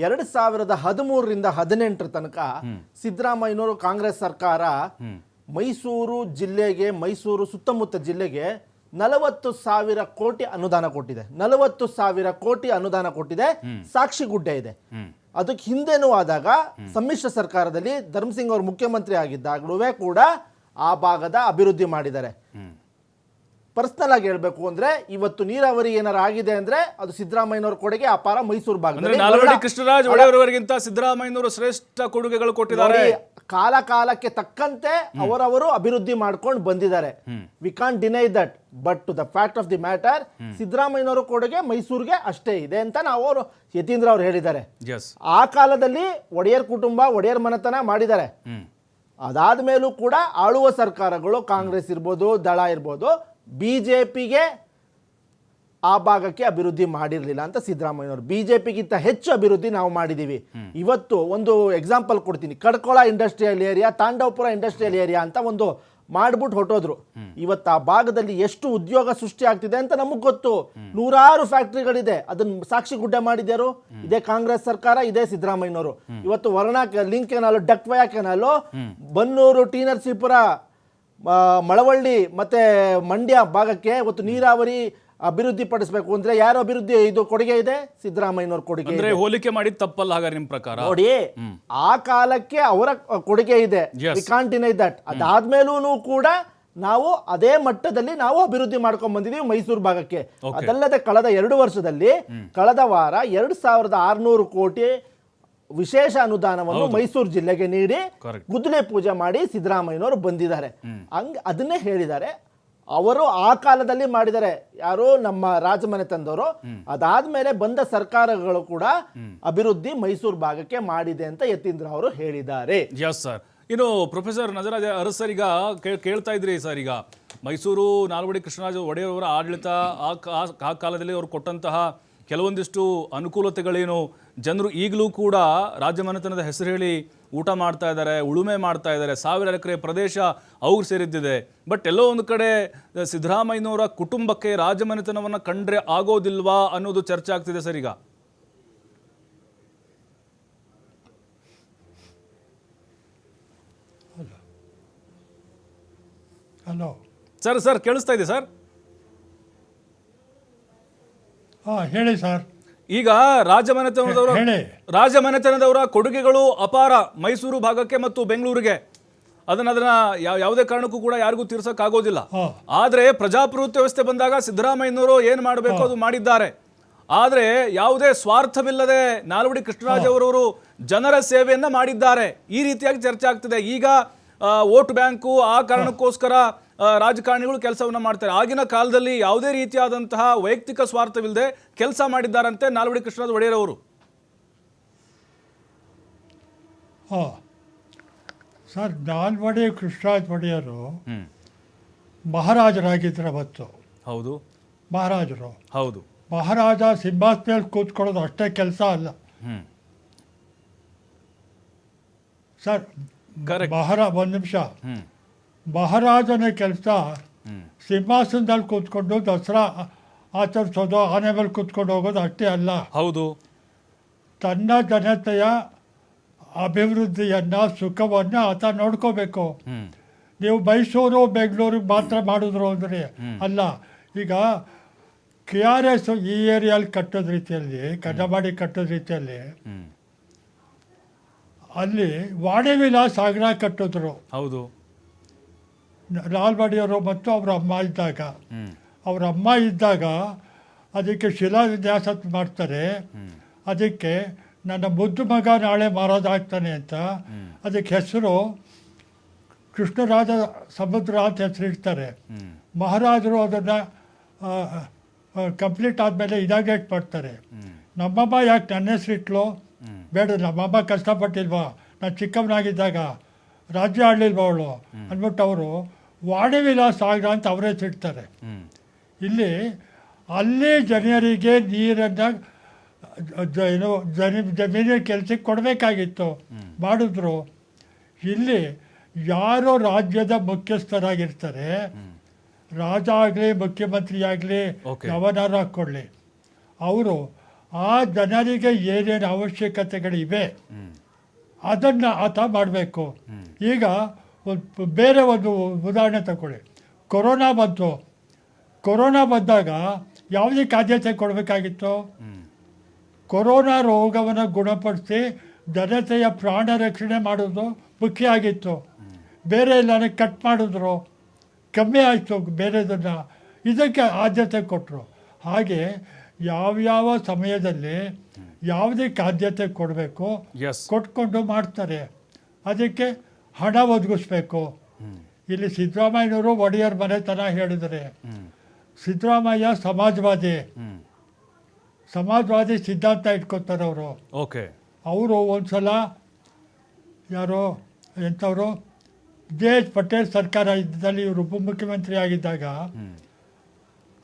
2013ರಿಂದ 18 ತನಕ ಸಿದ್ದರಾಮಯ್ಯನವರು ಕಾಂಗ್ರೆಸ್ ಸರ್ಕಾರ ಮೈಸೂರು ಜಿಲ್ಲೆಗೆ, ಮೈಸೂರು ಸುತ್ತಮುತ್ತ ಜಿಲ್ಲೆಗೆ 40,000 ಕೋಟಿ ಅನುದಾನ ಕೊಟ್ಟಿದೆ. 40,000 ಕೋಟಿ ಅನುದಾನ ಕೊಟ್ಟಿದೆ. ಸಾಕ್ಷಿ ಗುಡ್ಡೆ ಇದೆ. ಅದಕ್ಕೆ ಹಿಂದೆನೂ ಆದಾಗ ಸಮ್ಮಿಶ್ರ ಸರ್ಕಾರದಲ್ಲಿ ಧರ್ಮಸಿಂಗ್ ಅವರು ಮುಖ್ಯಮಂತ್ರಿ ಆಗಿದ್ದಾಗಲೂ ಕೂಡ ಆ ಭಾಗದ ಅಭಿವೃದ್ಧಿ ಮಾಡಿದ್ದಾರೆ. ಪರ್ಸನಲ್ ಆಗಿ ಹೇಳ್ಬೇಕು ಅಂದ್ರೆ, ಇವತ್ತು ನೀರಾವರಿ ಏನಾರು ಆಗಿದೆ ಅಂದ್ರೆ ಅದು ಸಿದ್ದರಾಮಯ್ಯನವರ ಕೊಡುಗೆ ಅಪಾರ. ಮೈಸೂರು ಭಾಗದಲ್ಲಿ ನಾಲ್ವಡಿ ಕೃಷ್ಣರಾಜ್ ಒಡೆಯವರಿಗಿಂತ ಸಿದ್ದರಾಮಯ್ಯನವರು ಶ್ರೇಷ್ಠ ಕೊಡುಗೆಗಳು ಕೊಟ್ಟಿದ್ದಾರೆ. ಕಾಲ ಕಾಲಕ್ಕೆ ತಕ್ಕಂತೆ ಅವರವರು ಅಭಿವೃದ್ಧಿ ಮಾಡ್ಕೊಂಡು ಬಂದಿದ್ದಾರೆ. We can't deny that. But to the fact of the matter, ಸಿದ್ದರಾಮಯ್ಯನವರ ಕೊಡುಗೆ ಮೈಸೂರಿಗೆ ಅಷ್ಟೇ ಇದೆ ಅಂತ ನಾವು ಯತೀಂದ್ರ ಅವರು ಹೇಳಿದ್ದಾರೆ. ಆ ಕಾಲದಲ್ಲಿ ಒಡೆಯರ್ ಕುಟುಂಬ, ಒಡೆಯರ್ ಮನೆತನ ಮಾಡಿದ್ದಾರೆ. ಅದಾದ ಮೇಲೂ ಕೂಡ ಆಳುವ ಸರ್ಕಾರಗಳು ಕಾಂಗ್ರೆಸ್ ಇರ್ಬೋದು, ದಳ ಇರ್ಬೋದು, BJPಗೆ ಆ ಭಾಗಕ್ಕೆ ಅಭಿವೃದ್ಧಿ ಮಾಡಿರಲಿಲ್ಲ ಅಂತ ಸಿದ್ದರಾಮಯ್ಯನವರು. BJPಗಿಂತ ಹೆಚ್ಚು ಅಭಿವೃದ್ಧಿ ನಾವು ಮಾಡಿದ್ದೀವಿ. ಇವತ್ತು ಒಂದು ಎಕ್ಸಾಂಪಲ್ ಕೊಡ್ತೀನಿ. Kadkol industrial area, Thandavapura industrial area ಅಂತ ಒಂದು ಮಾಡ್ಬಿಟ್ಟು ಹೊಟ್ಟೋದ್ರು. ಇವತ್ತು ಆ ಭಾಗದಲ್ಲಿ ಎಷ್ಟು ಉದ್ಯೋಗ ಸೃಷ್ಟಿ ಆಗ್ತಿದೆ ಅಂತ ನಮಗ್ ಗೊತ್ತು. ನೂರಾರು ಫ್ಯಾಕ್ಟ್ರಿಗಳಿದೆ. ಅದನ್ನ ಸಾಕ್ಷಿ ಗುಡ್ಡೆ ಮಾಡಿದ್ಯಾರು? ಇದೇ ಕಾಂಗ್ರೆಸ್ ಸರ್ಕಾರ, ಇದೇ ಸಿದ್ದರಾಮಯ್ಯನವರು. ಇವತ್ತು ವರ್ಣಾ link canal, ಡಕ್ವಯ canal, Bannur, T Narasipura, Malavalli ಮತ್ತೆ ಮಂಡ್ಯ ಭಾಗಕ್ಕೆ ಇವತ್ತು ನೀರಾವರಿ ಅಭಿವೃದ್ಧಿ ಪಡಿಸಬೇಕು ಅಂದ್ರೆ ಯಾರು ಅಭಿವೃದ್ಧಿ ಇದು ಕೊಡುಗೆ ಇದೆ? ಸಿದ್ದರಾಮಯ್ಯನವ್ರ ಕೊಡುಗೆ. ಅಂದ್ರೆ ಹೋಲಿಕೆ ಮಾಡಿದ ತಪ್ಪಲ್ಲ ಹಾಗಾದ್ರೆ ನಿಮ್ ಪ್ರಕಾರ? ನೋಡಿ, ಆ ಕಾಲಕ್ಕೆ ಅವರ ಕೊಡುಗೆ ಇದೆ, ವಿ ಕಾಂಟ್ ಡಿನೈ ದಟ್. ಅದಾದ್ಮೇಲೂ ಕೂಡ ನಾವು ಅದೇ ಮಟ್ಟದಲ್ಲಿ ನಾವು ಅಭಿವೃದ್ಧಿ ಮಾಡ್ಕೊಂಡ್ ಬಂದಿದೀವಿ ಮೈಸೂರು ಭಾಗಕ್ಕೆ. ಅದಲ್ಲದೆ ಕಳೆದ 2 ವರ್ಷದಲ್ಲಿ ಕಳೆದ ವಾರ 2600 ಕೋಟಿ ವಿಶೇಷ ಅನುದಾನವನ್ನು ಮೈಸೂರು ಜಿಲ್ಲೆಗೆ ನೀಡಿ ಗುದ್ದಲಿ ಪೂಜೆ ಮಾಡಿ ಸಿದ್ದರಾಮಯ್ಯನವರು ಬಂದಿದ್ದಾರೆ. ಅದನ್ನೇ ಹೇಳಿದ್ದಾರೆ. ಅವರು ಆ ಕಾಲದಲ್ಲಿ ಮಾಡಿದ್ದಾರೆ, ಯಾರು ನಮ್ಮ ರಾಜಮನೆ ತಂದವರು. ಅದಾದ್ಮೇಲೆ ಬಂದ ಸರ್ಕಾರಗಳು ಕೂಡ ಅಭಿವೃದ್ಧಿ ಮೈಸೂರು ಭಾಗಕ್ಕೆ ಮಾಡಿದೆ ಅಂತ ಯತೀಂದ್ರ ಅವರು ಹೇಳಿದ್ದಾರೆ. Yes sir. ಇನ್ನು ಪ್ರೊಫೆಸರ್ ನಜರಾಜ್ ಅರಸ್ ಸರ್, ಈಗ ಕೇಳ್ತಾ ಇದ್ರಿ ಸರ್, ಈಗ ಮೈಸೂರು ನಾಲ್ವಡಿ ಕೃಷ್ಣರಾಜ ಒಡೆಯರ್ ಅವರ ಆಡಳಿತ ಆ ಕಾಲದಲ್ಲಿ ಅವರು ಕೊಟ್ಟಂತಹ ಕೆಲವೊಂದಿಷ್ಟು ಅನುಕೂಲತೆಗಳೇನು, ಜನರು ಈಗಲೂ ಕೂಡ ರಾಜಮನೆತನದ ಹೆಸರು ಹೇಳಿ ಊಟ ಮಾಡ್ತಾ ಇದ್ದಾರೆ, ಉಳುಮೆ ಮಾಡ್ತಾ ಇದ್ದಾರೆ, 1000 ಎಕರೆ ಪ್ರದೇಶ ಅವ್ರು ಸೇರಿದ್ದಿದೆ. ಬಟ್ ಎಲ್ಲೋ ಒಂದು ಕಡೆ ಸಿದ್ದರಾಮಯ್ಯನವರ ಕುಟುಂಬಕ್ಕೆ ರಾಜಮನೆತನವನ್ನು ಕಂಡ್ರೆ ಆಗೋದಿಲ್ವಾ ಅನ್ನೋದು ಚರ್ಚೆ ಆಗ್ತಿದೆ ಸರ್ ಈಗ. Hello sir. ಸರ್ ಕೇಳಿಸ್ತಾ ಇದೆ ಸರ್? ಹೇಳಿ ಸರ್. ಈಗ ರಾಜಮನೆತನದವರ ಕೊಡುಗೆಗಳು ಅಪಾರ ಮೈಸೂರು ಭಾಗಕ್ಕೆ ಮತ್ತು ಬೆಂಗಳೂರಿಗೆ. ಅದನ್ನ ಯಾವುದೇ ಕಾರಣಕ್ಕೂ ಕೂಡ ಯಾರಿಗೂ ತೀರ್ಸಕ್ಕಾಗೋದಿಲ್ಲ. ಆದ್ರೆ ಪ್ರಜಾಪ್ರಭುತ್ವ ವ್ಯವಸ್ಥೆ ಬಂದಾಗ ಸಿದ್ದರಾಮಯ್ಯನವರು ಏನ್ ಮಾಡಬೇಕು ಅದು ಮಾಡಿದ್ದಾರೆ. ಆದ್ರೆ ಯಾವುದೇ ಸ್ವಾರ್ಥವಿಲ್ಲದೆ ನಾಲ್ವಡಿ ಕೃಷ್ಣರಾಜ ಅವರವರು ಜನರ ಸೇವೆಯನ್ನ ಮಾಡಿದ್ದಾರೆ. ಈ ರೀತಿಯಾಗಿ ಚರ್ಚೆ ಆಗ್ತಿದೆ. ಈಗ ವೋಟ್ ಬ್ಯಾಂಕು ಆ ಕಾರಣಕ್ಕೋಸ್ಕರ ರಾಜಕಾರಣಿಗಳು ಕೆಲಸವನ್ನ ಮಾಡ್ತಾರೆ. ಆಗಿನ ಕಾಲದಲ್ಲಿ ಯಾವುದೇ ರೀತಿಯಾದಂತಹ ವೈಯಕ್ತಿಕ ಸ್ವಾರ್ಥವಿಲ್ಲದೆ ಕೆಲಸ ಮಾಡಿದ್ದಾರಂತೆ ನಾಲ್ವಡಿ ಕೃಷ್ಣರಾಜ ಒಡೆಯರ್ ಅವರು. ಸರ್, ನಾಲ್ವಡಿ ಕೃಷ್ಣರಾಜ ಒಡೆಯರು ಮಹಾರಾಜರಾಗಿದ್ದರೆ ಅವತ್ತು. ಹೌದು, ಮಹಾರಾಜರು. ಹೌದು. ಮಹಾರಾಜ ಸಿಂಹಾಸನದಲ್ಲಿ ಕೂತ್ಕೊಳ್ಳೋದು ಅಷ್ಟೇ ಕೆಲಸ ಅಲ್ಲ ಸರ್. ಒಂದು ನಿಮಿಷ. ಮಹಾರಾಜನ ಕೆಲಸ ಸಿಂಹಾಸನದಲ್ಲಿ ಕೂತ್ಕೊಂಡು ದಸರಾ ಆಚರಿಸೋದು, ಆನೆ ಮೇಲೆ ಕೂತ್ಕೊಂಡು ಹೋಗೋದು ಅಷ್ಟೇ ಅಲ್ಲ. ಹೌದು. ತನ್ನ ಜನತೆಯ ಅಭಿವೃದ್ಧಿಯನ್ನ, ಸುಖವನ್ನ ಆತ ನೋಡ್ಕೋಬೇಕು. ನೀವು ಮೈಸೂರು ಬೆಂಗಳೂರಿಗೆ ಮಾತ್ರ ಮಾಡಿದ್ರು ಅಂದರೆ ಅಲ್ಲ. ಈಗ KRS ಈ ಏರಿಯಲ್ಲಿ ಕಟ್ಟೋದ್ ರೀತಿಯಲ್ಲಿ, ಕನ್ನಂಬಾಡಿ ಕಟ್ಟೋದ್ ರೀತಿಯಲ್ಲಿ ಅಲ್ಲಿ ವಾಣಿ ವಿಲಾಸ್ ಆಗ್ರಾ ಕಟ್ಟಿದ್ರು. ಹೌದು. ನಾಲ್ವಡಿಯವರು ಮತ್ತು ಅವರ ಅಮ್ಮ ಇದ್ದಾಗ ಅದಕ್ಕೆ ಶಿಲಾನ್ಯಾಸ ಮಾಡ್ತಾರೆ. ಅದಕ್ಕೆ ನನ್ನ ಮುದ್ದು ಮಗ ನಾಳೆ ಮಹಾರಾಜ ಆಗ್ತಾನೆ ಅಂತ ಅದಕ್ಕೆ ಹೆಸರು ಕೃಷ್ಣರಾಜ ಸಮುದ್ರ ಅಂತ ಹೆಸರಿಡ್ತಾರೆ. ಮಹಾರಾಜರು ಅದನ್ನು ಕಂಪ್ಲೀಟ್ ಆದಮೇಲೆ ಇನಾಗ್ರೇಟ್ ಮಾಡ್ತಾರೆ. ನಮ್ಮಮ್ಮ ಯಾಕೆ ನನ್ನ ಹೆಸರಿಟ್ಲು? ಬೇಡ, ನಮ್ಮಮ್ಮ ಕಷ್ಟಪಟ್ಟಿಲ್ವಾ, ನಾನು ಚಿಕ್ಕವನಾಗಿದ್ದಾಗ ರಾಜ್ಯ ಆಡಲಿಲ್ವ ಅವಳು ಅಂದ್ಬಿಟ್ಟು ಅವರು ವಾಣಿ ವಿಲಾಸ್ ಆಗ್ರಾ ಅಂತ ಅವರೇ ಸಿಡ್ತಾರೆ. ಇಲ್ಲಿ ಅಲ್ಲಿ ಜನರಿಗೆ ನೀರನ್ನು ಜಮೀನಿನ ಕೆಲಸಕ್ಕೆ ಕೊಡಬೇಕಾಗಿತ್ತು, ಮಾಡಿದ್ರು. ಇಲ್ಲಿ ಯಾರು ರಾಜ್ಯದ ಮುಖ್ಯಸ್ಥರಾಗಿರ್ತಾರೆ, ರಾಜ ಆಗಲಿ ಮುಖ್ಯಮಂತ್ರಿ ಆಗಲಿ ಯಾವನಾರು ಹಾಕ್ಕೊಳ್ಳಿ, ಅವರು ಆ ಜನರಿಗೆ ಏನೇನು ಅವಶ್ಯಕತೆಗಳಿವೆ ಅದನ್ನು ಆತ ಮಾಡಬೇಕು. ಈಗ ಬೇರೆ ಒಂದು ಉದಾಹರಣೆ ತಗೊಳ್ಳಿ. ಕೊರೋನಾ ಬಂದಾಗ ಯಾವುದಕ್ಕೆ ಆದ್ಯತೆ ಕೊಡಬೇಕಾಗಿತ್ತು? ಕೊರೋನಾ ರೋಗವನ್ನು ಗುಣಪಡಿಸಿ ಜನತೆಯ ಪ್ರಾಣ ರಕ್ಷಣೆ ಮಾಡೋದು ಮುಖ್ಯ ಆಗಿತ್ತು. ಬೇರೆ ಎಲ್ಲಾನು ಕಟ್ ಮಾಡಿದ್ರು, ಕಮ್ಮಿ ಆಯಿತು ಬೇರೆದನ್ನು, ಇದಕ್ಕೆ ಆದ್ಯತೆ ಕೊಟ್ಟರು. ಹಾಗೆ ಯಾವ್ಯಾವ ಸಮಯದಲ್ಲಿ ಯಾವುದಕ್ಕೆ ಆದ್ಯತೆ ಕೊಡಬೇಕು ಕೊಟ್ಕೊಂಡು ಮಾಡ್ತಾರೆ. ಅದಕ್ಕೆ ಹಣ ಒದಗಿಸ್ಬೇಕು. ಇಲ್ಲಿ ಸಿದ್ದರಾಮಯ್ಯನವರು ಒಡೆಯರ್ ಮನೆತನ ಹೇಳಿದರೆ, ಸಿದ್ದರಾಮಯ್ಯ ಸಮಾಜವಾದಿ ಸಿದ್ಧಾಂತ ಇಟ್ಕೊತಾರೆ ಅವರು. ಓಕೆ. ಅವರು ಒಂದ್ಸಲ ಯಾರೋ ಎಂಥವರು ಜೆ ಎಚ್ ಪಟೇಲ್ ಸರ್ಕಾರ ಇದ್ದಲ್ಲಿ ಇವರು ಉಪಮುಖ್ಯಮಂತ್ರಿ ಆಗಿದ್ದಾಗ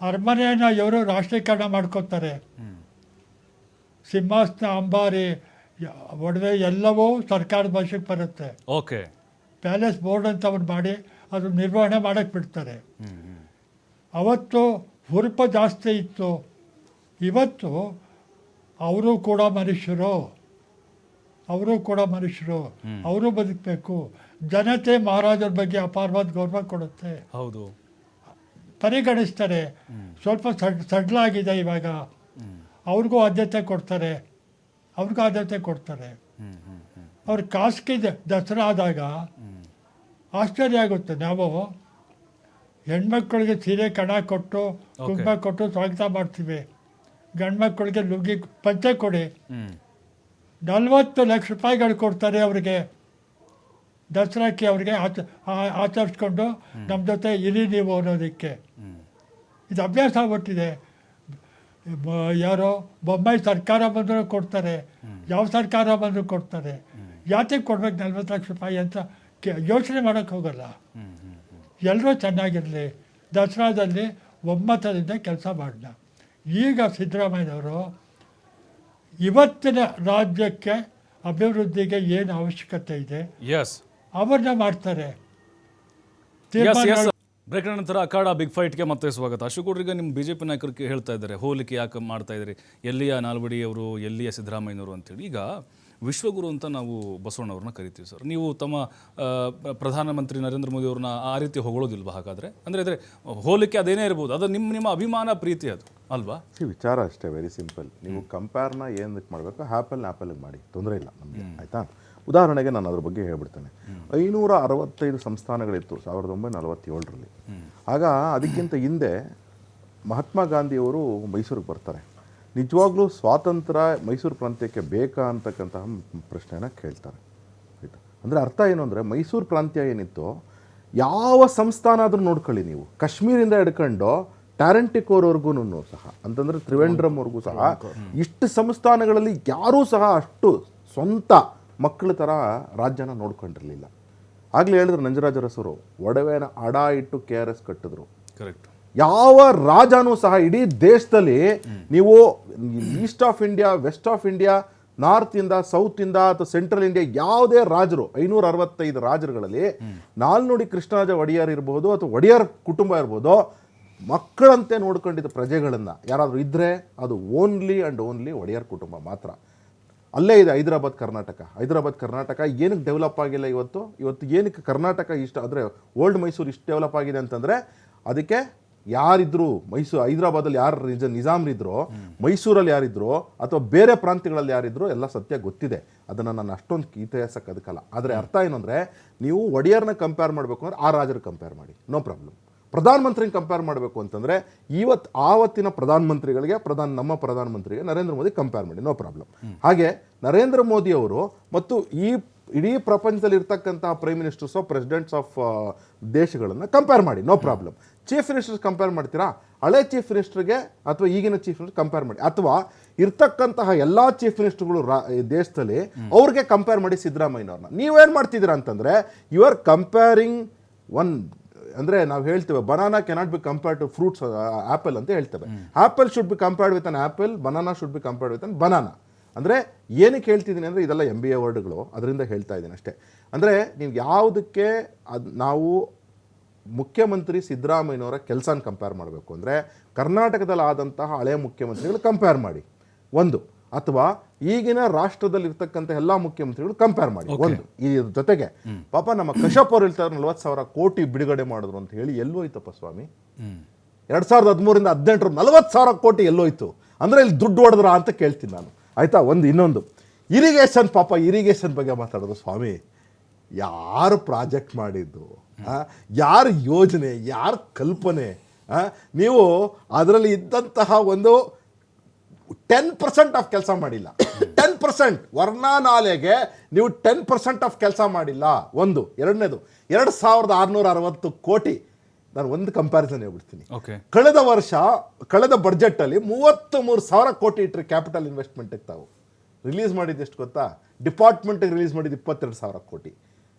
ಅರಮನೆಯನ್ನು ಇವರು ರಾಷ್ಟ್ರೀಕರಣ ಮಾಡ್ಕೋತಾರೆ. ಸಿಂಹಾಸನ, ಅಂಬಾರಿ, ಒಡವೆ ಎಲ್ಲವೂ ಸರ್ಕಾರದ ವಶಕ್ಕೆ ಬರುತ್ತೆ. ಓಕೆ. ಪ್ಯಾಲೇಸ್ ಬೋರ್ಡ್ ಅಂತ ಅವ್ರು ಮಾಡಿ ಅದು ನಿರ್ವಹಣೆ ಮಾಡೋಕ್ಕೆ ಬಿಡ್ತಾರೆ. ಅವತ್ತು ಹುರುಪ ಜಾಸ್ತಿ ಇತ್ತು. ಇವತ್ತು ಅವರು ಕೂಡ ಮನುಷ್ಯರು, ಅವರು ಬದುಕಬೇಕು. ಜನತೆ ಮಹಾರಾಜರ ಬಗ್ಗೆ ಅಪಾರವಾದ ಗೌರವ ಕೊಡುತ್ತೆ, ಹೌದು, ಪರಿಗಣಿಸ್ತಾರೆ. ಸ್ವಲ್ಪ ಸಡ್ಲಾಗಿದೆ ಇವಾಗ, ಅವ್ರಿಗೂ ಆದ್ಯತೆ ಕೊಡ್ತಾರೆ. ಅವ್ರ ಖಾಸಗಿ ದಸರಾ ಆದಾಗ ಆಶ್ಚರ್ಯ ಆಗುತ್ತೆ. ನಾವು ಹೆಣ್ಮಕ್ಳಿಗೆ ಸೀರೆ ಕಣ ಕೊಟ್ಟು ಕುಂಕುಮ ಕೊಟ್ಟು ಸ್ವಾಗತ ಮಾಡ್ತೀವಿ. ಗಂಡು ಮಕ್ಕಳಿಗೆ ಲುಂಗಿ ಪಂಚೆ ಕೊಡಿ. 40 ಲಕ್ಷ ರೂಪಾಯಿಗಳು ಕೊಡ್ತಾರೆ ಅವರಿಗೆ, ದಸರಾಕ್ಕೆ ಅವ್ರಿಗೆ ಆಚರಿಸ್ಕೊಂಡು ನಮ್ಮ ಜೊತೆ ಇರಿ ನೀವು ಅನ್ನೋದಕ್ಕೆ. ಇದು ಅಭ್ಯಾಸ ಆಗ್ಬಿಟ್ಟಿದೆ. ಯಾರೋ ಬೊಂಬೈ ಸರ್ಕಾರ ಬಂದರೂ ಕೊಡ್ತಾರೆ, ಯಾವ ಸರ್ಕಾರ ಬಂದರೂ ಕೊಡ್ತಾರೆ. ಯಾತಕ್ಕೆ ಕೊಡ್ಬೇಕು 40 ಲಕ್ಷ ರೂಪಾಯಿ ಅಂತ ಯೋಚನೆ ಮಾಡೋಕ್ಕೆ ಹೋಗಲ್ಲ. ಎಲ್ಲರೂ ಚೆನ್ನಾಗಿರಲಿ, ದಸರಾದಲ್ಲಿ ಒಮ್ಮತದಿಂದ ಕೆಲಸ ಮಾಡೋಣ. ಈಗ ಸಿದ್ದರಾಮಯ್ಯನವರು ಇವತ್ತಿನ ರಾಜ್ಯಕ್ಕೆ ಅಭಿವೃದ್ಧಿಗೆ ಏನು ಅವಶ್ಯಕತೆ ಇದೆ ಅವ್ರನ್ನ ಮಾಡ್ತಾರೆ. ಬ್ರೇಕ್ ನಂತರ ಅಖಾಡ ಬಿಗ್ ಫೈಟ್ಗೆ ಮತ್ತೆ ಸ್ವಾಗತ. ಅಶೋಕ್ ಈಗ ನಿಮ್ಮ ಬಿಜೆಪಿ ನಾಯಕರಿಗೆ ಹೇಳ್ತಾ ಇದ್ದಾರೆ, ಹೋಲಿಕೆ ಯಾಕೆ ಮಾಡ್ತಾ ಇದ್ದೀರಿ, ಎಲ್ಲಿಯ ನಾಲ್ವಡಿಯವರು, ಎಲ್ಲಿಯ ಸಿದ್ದರಾಮಯ್ಯನವರು ಅಂತೇಳಿ. ಈಗ ವಿಶ್ವಗುರು ಅಂತ ನಾವು ಬಸವಣ್ಣವ್ರನ್ನ ಕರಿತೀವಿ ಸರ್. ನೀವು ತಮ್ಮ ಪ್ರಧಾನಮಂತ್ರಿ ನರೇಂದ್ರ ಮೋದಿ ಅವ್ರನ್ನ ಆ ರೀತಿ ಹೊಗಳೋದಿಲ್ವಾ? ಹಾಗಾದರೆ ಅಂದರೆ ಹೋಲಿಕೆ ಅದೇನೇ ಇರ್ಬೋದು, ಅದು ನಿಮ್ಮ ಅಭಿಮಾನ ಪ್ರೀತಿ ಅದು ಅಲ್ವಾ? ವಿಚಾರ ಅಷ್ಟೇ, ವೆರಿ ಸಿಂಪಲ್. ನೀವು ಕಂಪೇರ್ನ ಏನಕ್ಕೆ ಮಾಡಬೇಕು, ಆ್ಯಪಲ್ಗೆ ಮಾಡಿ, ತೊಂದರೆ ಇಲ್ಲ ನಮಗೆ, ಆಯಿತಾ? ಉದಾಹರಣೆಗೆ ನಾನು ಅದ್ರ ಬಗ್ಗೆ ಹೇಳ್ಬಿಡ್ತೇನೆ. 565 ಸಂಸ್ಥಾನಗಳಿತ್ತು 1947ರಲ್ಲಿ. ಆಗ ಅದಕ್ಕಿಂತ ಹಿಂದೆ ಮಹಾತ್ಮ ಗಾಂಧಿಯವರು ಮೈಸೂರಿಗೆ ಬರ್ತಾರೆ. ನಿಜವಾಗ್ಲೂ ಸ್ವಾತಂತ್ರ್ಯ ಮೈಸೂರು ಪ್ರಾಂತ್ಯಕ್ಕೆ ಬೇಕಾ ಅಂತಕ್ಕಂತಹ ಪ್ರಶ್ನೆನ ಕೇಳ್ತಾರೆ, ಆಯಿತಾ? ಅಂದರೆ ಅರ್ಥ ಏನು ಅಂದರೆ, ಮೈಸೂರು ಪ್ರಾಂತ್ಯ ಏನಿತ್ತು, ಯಾವ ಸಂಸ್ಥಾನ ಆದರೂ ನೋಡ್ಕೊಳ್ಳಿ ನೀವು, ಕಾಶ್ಮೀರಿಂದ ಹಿಡ್ಕೊಂಡು ಟ್ಯಾರಂಟಿಕೋರ್ವರೆಗೂ ಸಹ, ಅಂತಂದರೆ ತ್ರಿವೇಂದ್ರಮ್ವರೆಗೂ ಸಹ, ಇಷ್ಟು ಸಂಸ್ಥಾನಗಳಲ್ಲಿ ಯಾರೂ ಸಹ ಅಷ್ಟು ಸ್ವಂತ ಮಕ್ಕಳ ಥರ ರಾಜ್ಯನ ನೋಡ್ಕೊಂಡಿರಲಿಲ್ಲ. ಆಗಲೇ ಹೇಳಿದ್ರು ನಂಜರಾಜ ಅರಸರು, ಒಡವೆನ ಅಡ ಇಟ್ಟು KRS ಕಟ್ಟಿದ್ರು. ಕರೆಕ್ಟ್. ಯಾವ ರಾಜನೂ ಸಹ ಇಡೀ ದೇಶದಲ್ಲಿ ನೀವು east of India, west of India, ನಾರ್ತಿಂದ, ಸೌತಿಂದ ಅಥವಾ ಸೆಂಟ್ರಲ್ ಇಂಡಿಯಾ ಯಾವುದೇ ರಾಜರು, 565 ರಾಜರುಗಳಲ್ಲಿ ನಾಲ್ನುಡಿ ಕೃಷ್ಣರಾಜ ಒಡೆಯರ್ ಇರ್ಬೋದು ಅಥವಾ ಒಡೆಯರ್ ಕುಟುಂಬ ಇರ್ಬೋದು, ಮಕ್ಕಳಂತೆ ನೋಡ್ಕೊಂಡಿದ್ದ ಪ್ರಜೆಗಳನ್ನು ಯಾರಾದರೂ ಇದ್ದರೆ ಅದು ಓನ್ಲಿ ಆ್ಯಂಡ್ ಓನ್ಲಿ ಒಡೆಯರ್ ಕುಟುಂಬ ಮಾತ್ರ. ಅಲ್ಲೇ ಇದೆ ಹೈದರಾಬಾದ್ ಕರ್ನಾಟಕ ಏನಕ್ಕೆ ಡೆವಲಪ್ ಆಗಿಲ್ಲ ಇವತ್ತು ಏನಕ್ಕೆ ಕರ್ನಾಟಕ ಇಷ್ಟ ಅಂದರೆ ಓಲ್ಡ್ ಮೈಸೂರು ಇಷ್ಟು ಡೆವಲಪ್ ಆಗಿದೆ ಅಂತಂದರೆ, ಅದಕ್ಕೆ ಯಾರಿದ್ರು ಹೈದರಾಬಾದಲ್ಲಿ ಯಾರು ನಿಜಾಮ್ರಿದ್ರು, ಮೈಸೂರಲ್ಲಿ ಯಾರಿದ್ರು ಅಥವಾ ಬೇರೆ ಪ್ರಾಂತ್ಯಗಳಲ್ಲಿ ಯಾರಿದ್ರು ಎಲ್ಲ ಸತ್ಯ ಗೊತ್ತಿದೆ. ಅದನ್ನು ನಾನು ಅಷ್ಟೊಂದು ಇತಿಹಾಸಕ್ಕೆ ಅದಕ್ಕಲ್ಲ. ಆದರೆ ಅರ್ಥ ಏನು ಅಂದರೆ, ನೀವು ಒಡೆಯರ್ನ ಕಂಪೇರ್ ಮಾಡಬೇಕು ಅಂದರೆ ಆ ರಾಜರು ಕಂಪೇರ್ ಮಾಡಿ, ನೋ ಪ್ರಾಬ್ಲಮ್. ಪ್ರಧಾನಮಂತ್ರಿನ ಕಂಪೇರ್ ಮಾಡಬೇಕು ಅಂತಂದರೆ ಆವತ್ತಿನ ಪ್ರಧಾನಮಂತ್ರಿಗಳಿಗೆ ನಮ್ಮ ಪ್ರಧಾನಮಂತ್ರಿಗೆ ನರೇಂದ್ರ ಮೋದಿ ಕಂಪೇರ್ ಮಾಡಿ, ನೋ ಪ್ರಾಬ್ಲಮ್. ಹಾಗೆ ನರೇಂದ್ರ ಮೋದಿ ಅವರು ಮತ್ತು ಇಡೀ ಪ್ರಪಂಚದಲ್ಲಿ ಇರ್ತಕ್ಕಂತಹ prime ministers of presidents of ದೇಶಗಳನ್ನು ಕಂಪೇರ್ ಮಾಡಿ, no problem. Chief ministers compare ಮಾಡ್ತೀರಾ, ಹಳೆ ಚೀಫ್ ಮಿನಿಸ್ಟರ್ಗೆ ಅಥವಾ ಈಗಿನ ಚೀಫ್ ಮಿನಿಸ್ಟರ್ ಕಂಪೇರ್ ಮಾಡಿ, ಅಥವಾ ಇರ್ತಕ್ಕಂತಹ ಎಲ್ಲ ಚೀಫ್ ಮಿನಿಸ್ಟರ್ಗಳು ದೇಶದಲ್ಲಿ ಅವ್ರಿಗೆ ಕಂಪೇರ್ ಮಾಡಿ ಸಿದ್ದರಾಮಯ್ಯನವ್ರನ್ನ. ನೀವೇನು ಮಾಡ್ತಿದ್ದೀರಾ ಅಂತಂದರೆ, ಯು ಆರ್ ಕಂಪೇರಿಂಗ್ ಒನ್, ಅಂದರೆ ನಾವು ಹೇಳ್ತೇವೆ banana cannot be compared to fruits, apple ಅಂತ ಹೇಳ್ತೇವೆ. Apple should be compared with an apple, banana should be compared with an banana. ಅಂದರೆ ಏನಕ್ಕೆ ಹೇಳ್ತಿದ್ದೀನಿ ಅಂದರೆ, ಇದೆಲ್ಲ MBA ವರ್ಡ್ಗಳು, ಅದರಿಂದ ಹೇಳ್ತಾ ಇದ್ದೀನಿ ಅಷ್ಟೇ. ಅಂದರೆ ನೀವು ಯಾವುದಕ್ಕೆ ನಾವು ಮುಖ್ಯಮಂತ್ರಿ ಸಿದ್ದರಾಮಯ್ಯನವರ ಕೆಲಸನ ಕಂಪೇರ್ ಮಾಡಬೇಕು ಅಂದರೆ, ಕರ್ನಾಟಕದಲ್ಲಿ ಆದಂತಹ ಹಳೆಯ ಮುಖ್ಯಮಂತ್ರಿಗಳು ಕಂಪೇರ್ ಮಾಡಿ ಒಂದು, ಅಥವಾ ಈಗಿನ ರಾಷ್ಟ್ರದಲ್ಲಿ ಇರ್ತಕ್ಕಂಥ ಎಲ್ಲ ಮುಖ್ಯಮಂತ್ರಿಗಳು ಕಂಪೇರ್ ಮಾಡಿ ಒಂದು. ಈ ಜೊತೆಗೆ ಪಾಪ ನಮ್ಮ ಕಶ್ಯಪ್ ಅವ್ರು ಹೇಳ್ತಾರೆ 40,000 ಕೋಟಿ ಬಿಡುಗಡೆ ಮಾಡಿದ್ರು ಅಂತ ಹೇಳಿ, ಎಲ್ಲೋಯ್ತಪ್ಪ ಸ್ವಾಮಿ? 2013ರಿಂದ 18 40,000 ಕೋಟಿ ಎಲ್ಲೋಯ್ತು? ಅಂದರೆ ಇಲ್ಲಿ ದುಡ್ಡು ಹೊಡೆದ್ರ ಅಂತ ಕೇಳ್ತೀನಿ ನಾನು, ಆಯಿತಾ? ಇನ್ನೊಂದು ಇರಿಗೇಷನ್, ಪಾಪ ಇರಿಗೇಷನ್ ಬಗ್ಗೆ ಮಾತಾಡೋದು. ಸ್ವಾಮಿ, ಯಾರು ಪ್ರಾಜೆಕ್ಟ್ ಮಾಡಿದ್ದು, ಯಾರ ಯೋಜನೆ, ಯಾರ ಕಲ್ಪನೆ? ನೀವು ಅದರಲ್ಲಿ ಇದ್ದಂತಹ ಒಂದು 10% ಆಫ್ ಕೆಲಸ ಮಾಡಿಲ್ಲ. 10% ವರ್ಣನಾಲೆಗೆ ನೀವು 10% ಆಫ್ ಕೆಲಸ ಮಾಡಿಲ್ಲ. ಒಂದು. ಎರಡನೇದು 2,660 ಕೋಟಿ. ನಾನು ಒಂದು ಕಂಪ್ಯಾರಿಸನ್ ಹೇಳ್ಬಿಡ್ತೀನಿ. ಕಳೆದ ಬಡ್ಜೆಟಲ್ಲಿ 33,000 ಕೋಟಿ ಇಟ್ಟರೆ ಕ್ಯಾಪಿಟಲ್ ಇನ್ವೆಸ್ಟ್ಮೆಂಟಿಗೆ ತಾವು ರಿಲೀಸ್ ಮಾಡಿದ್ದು ಎಷ್ಟು ಗೊತ್ತಾ? ಡಿಪಾರ್ಟ್ಮೆಂಟಿಗೆ ರಿಲೀಸ್ ಮಾಡಿದ್ದು 22,000 ಕೋಟಿ.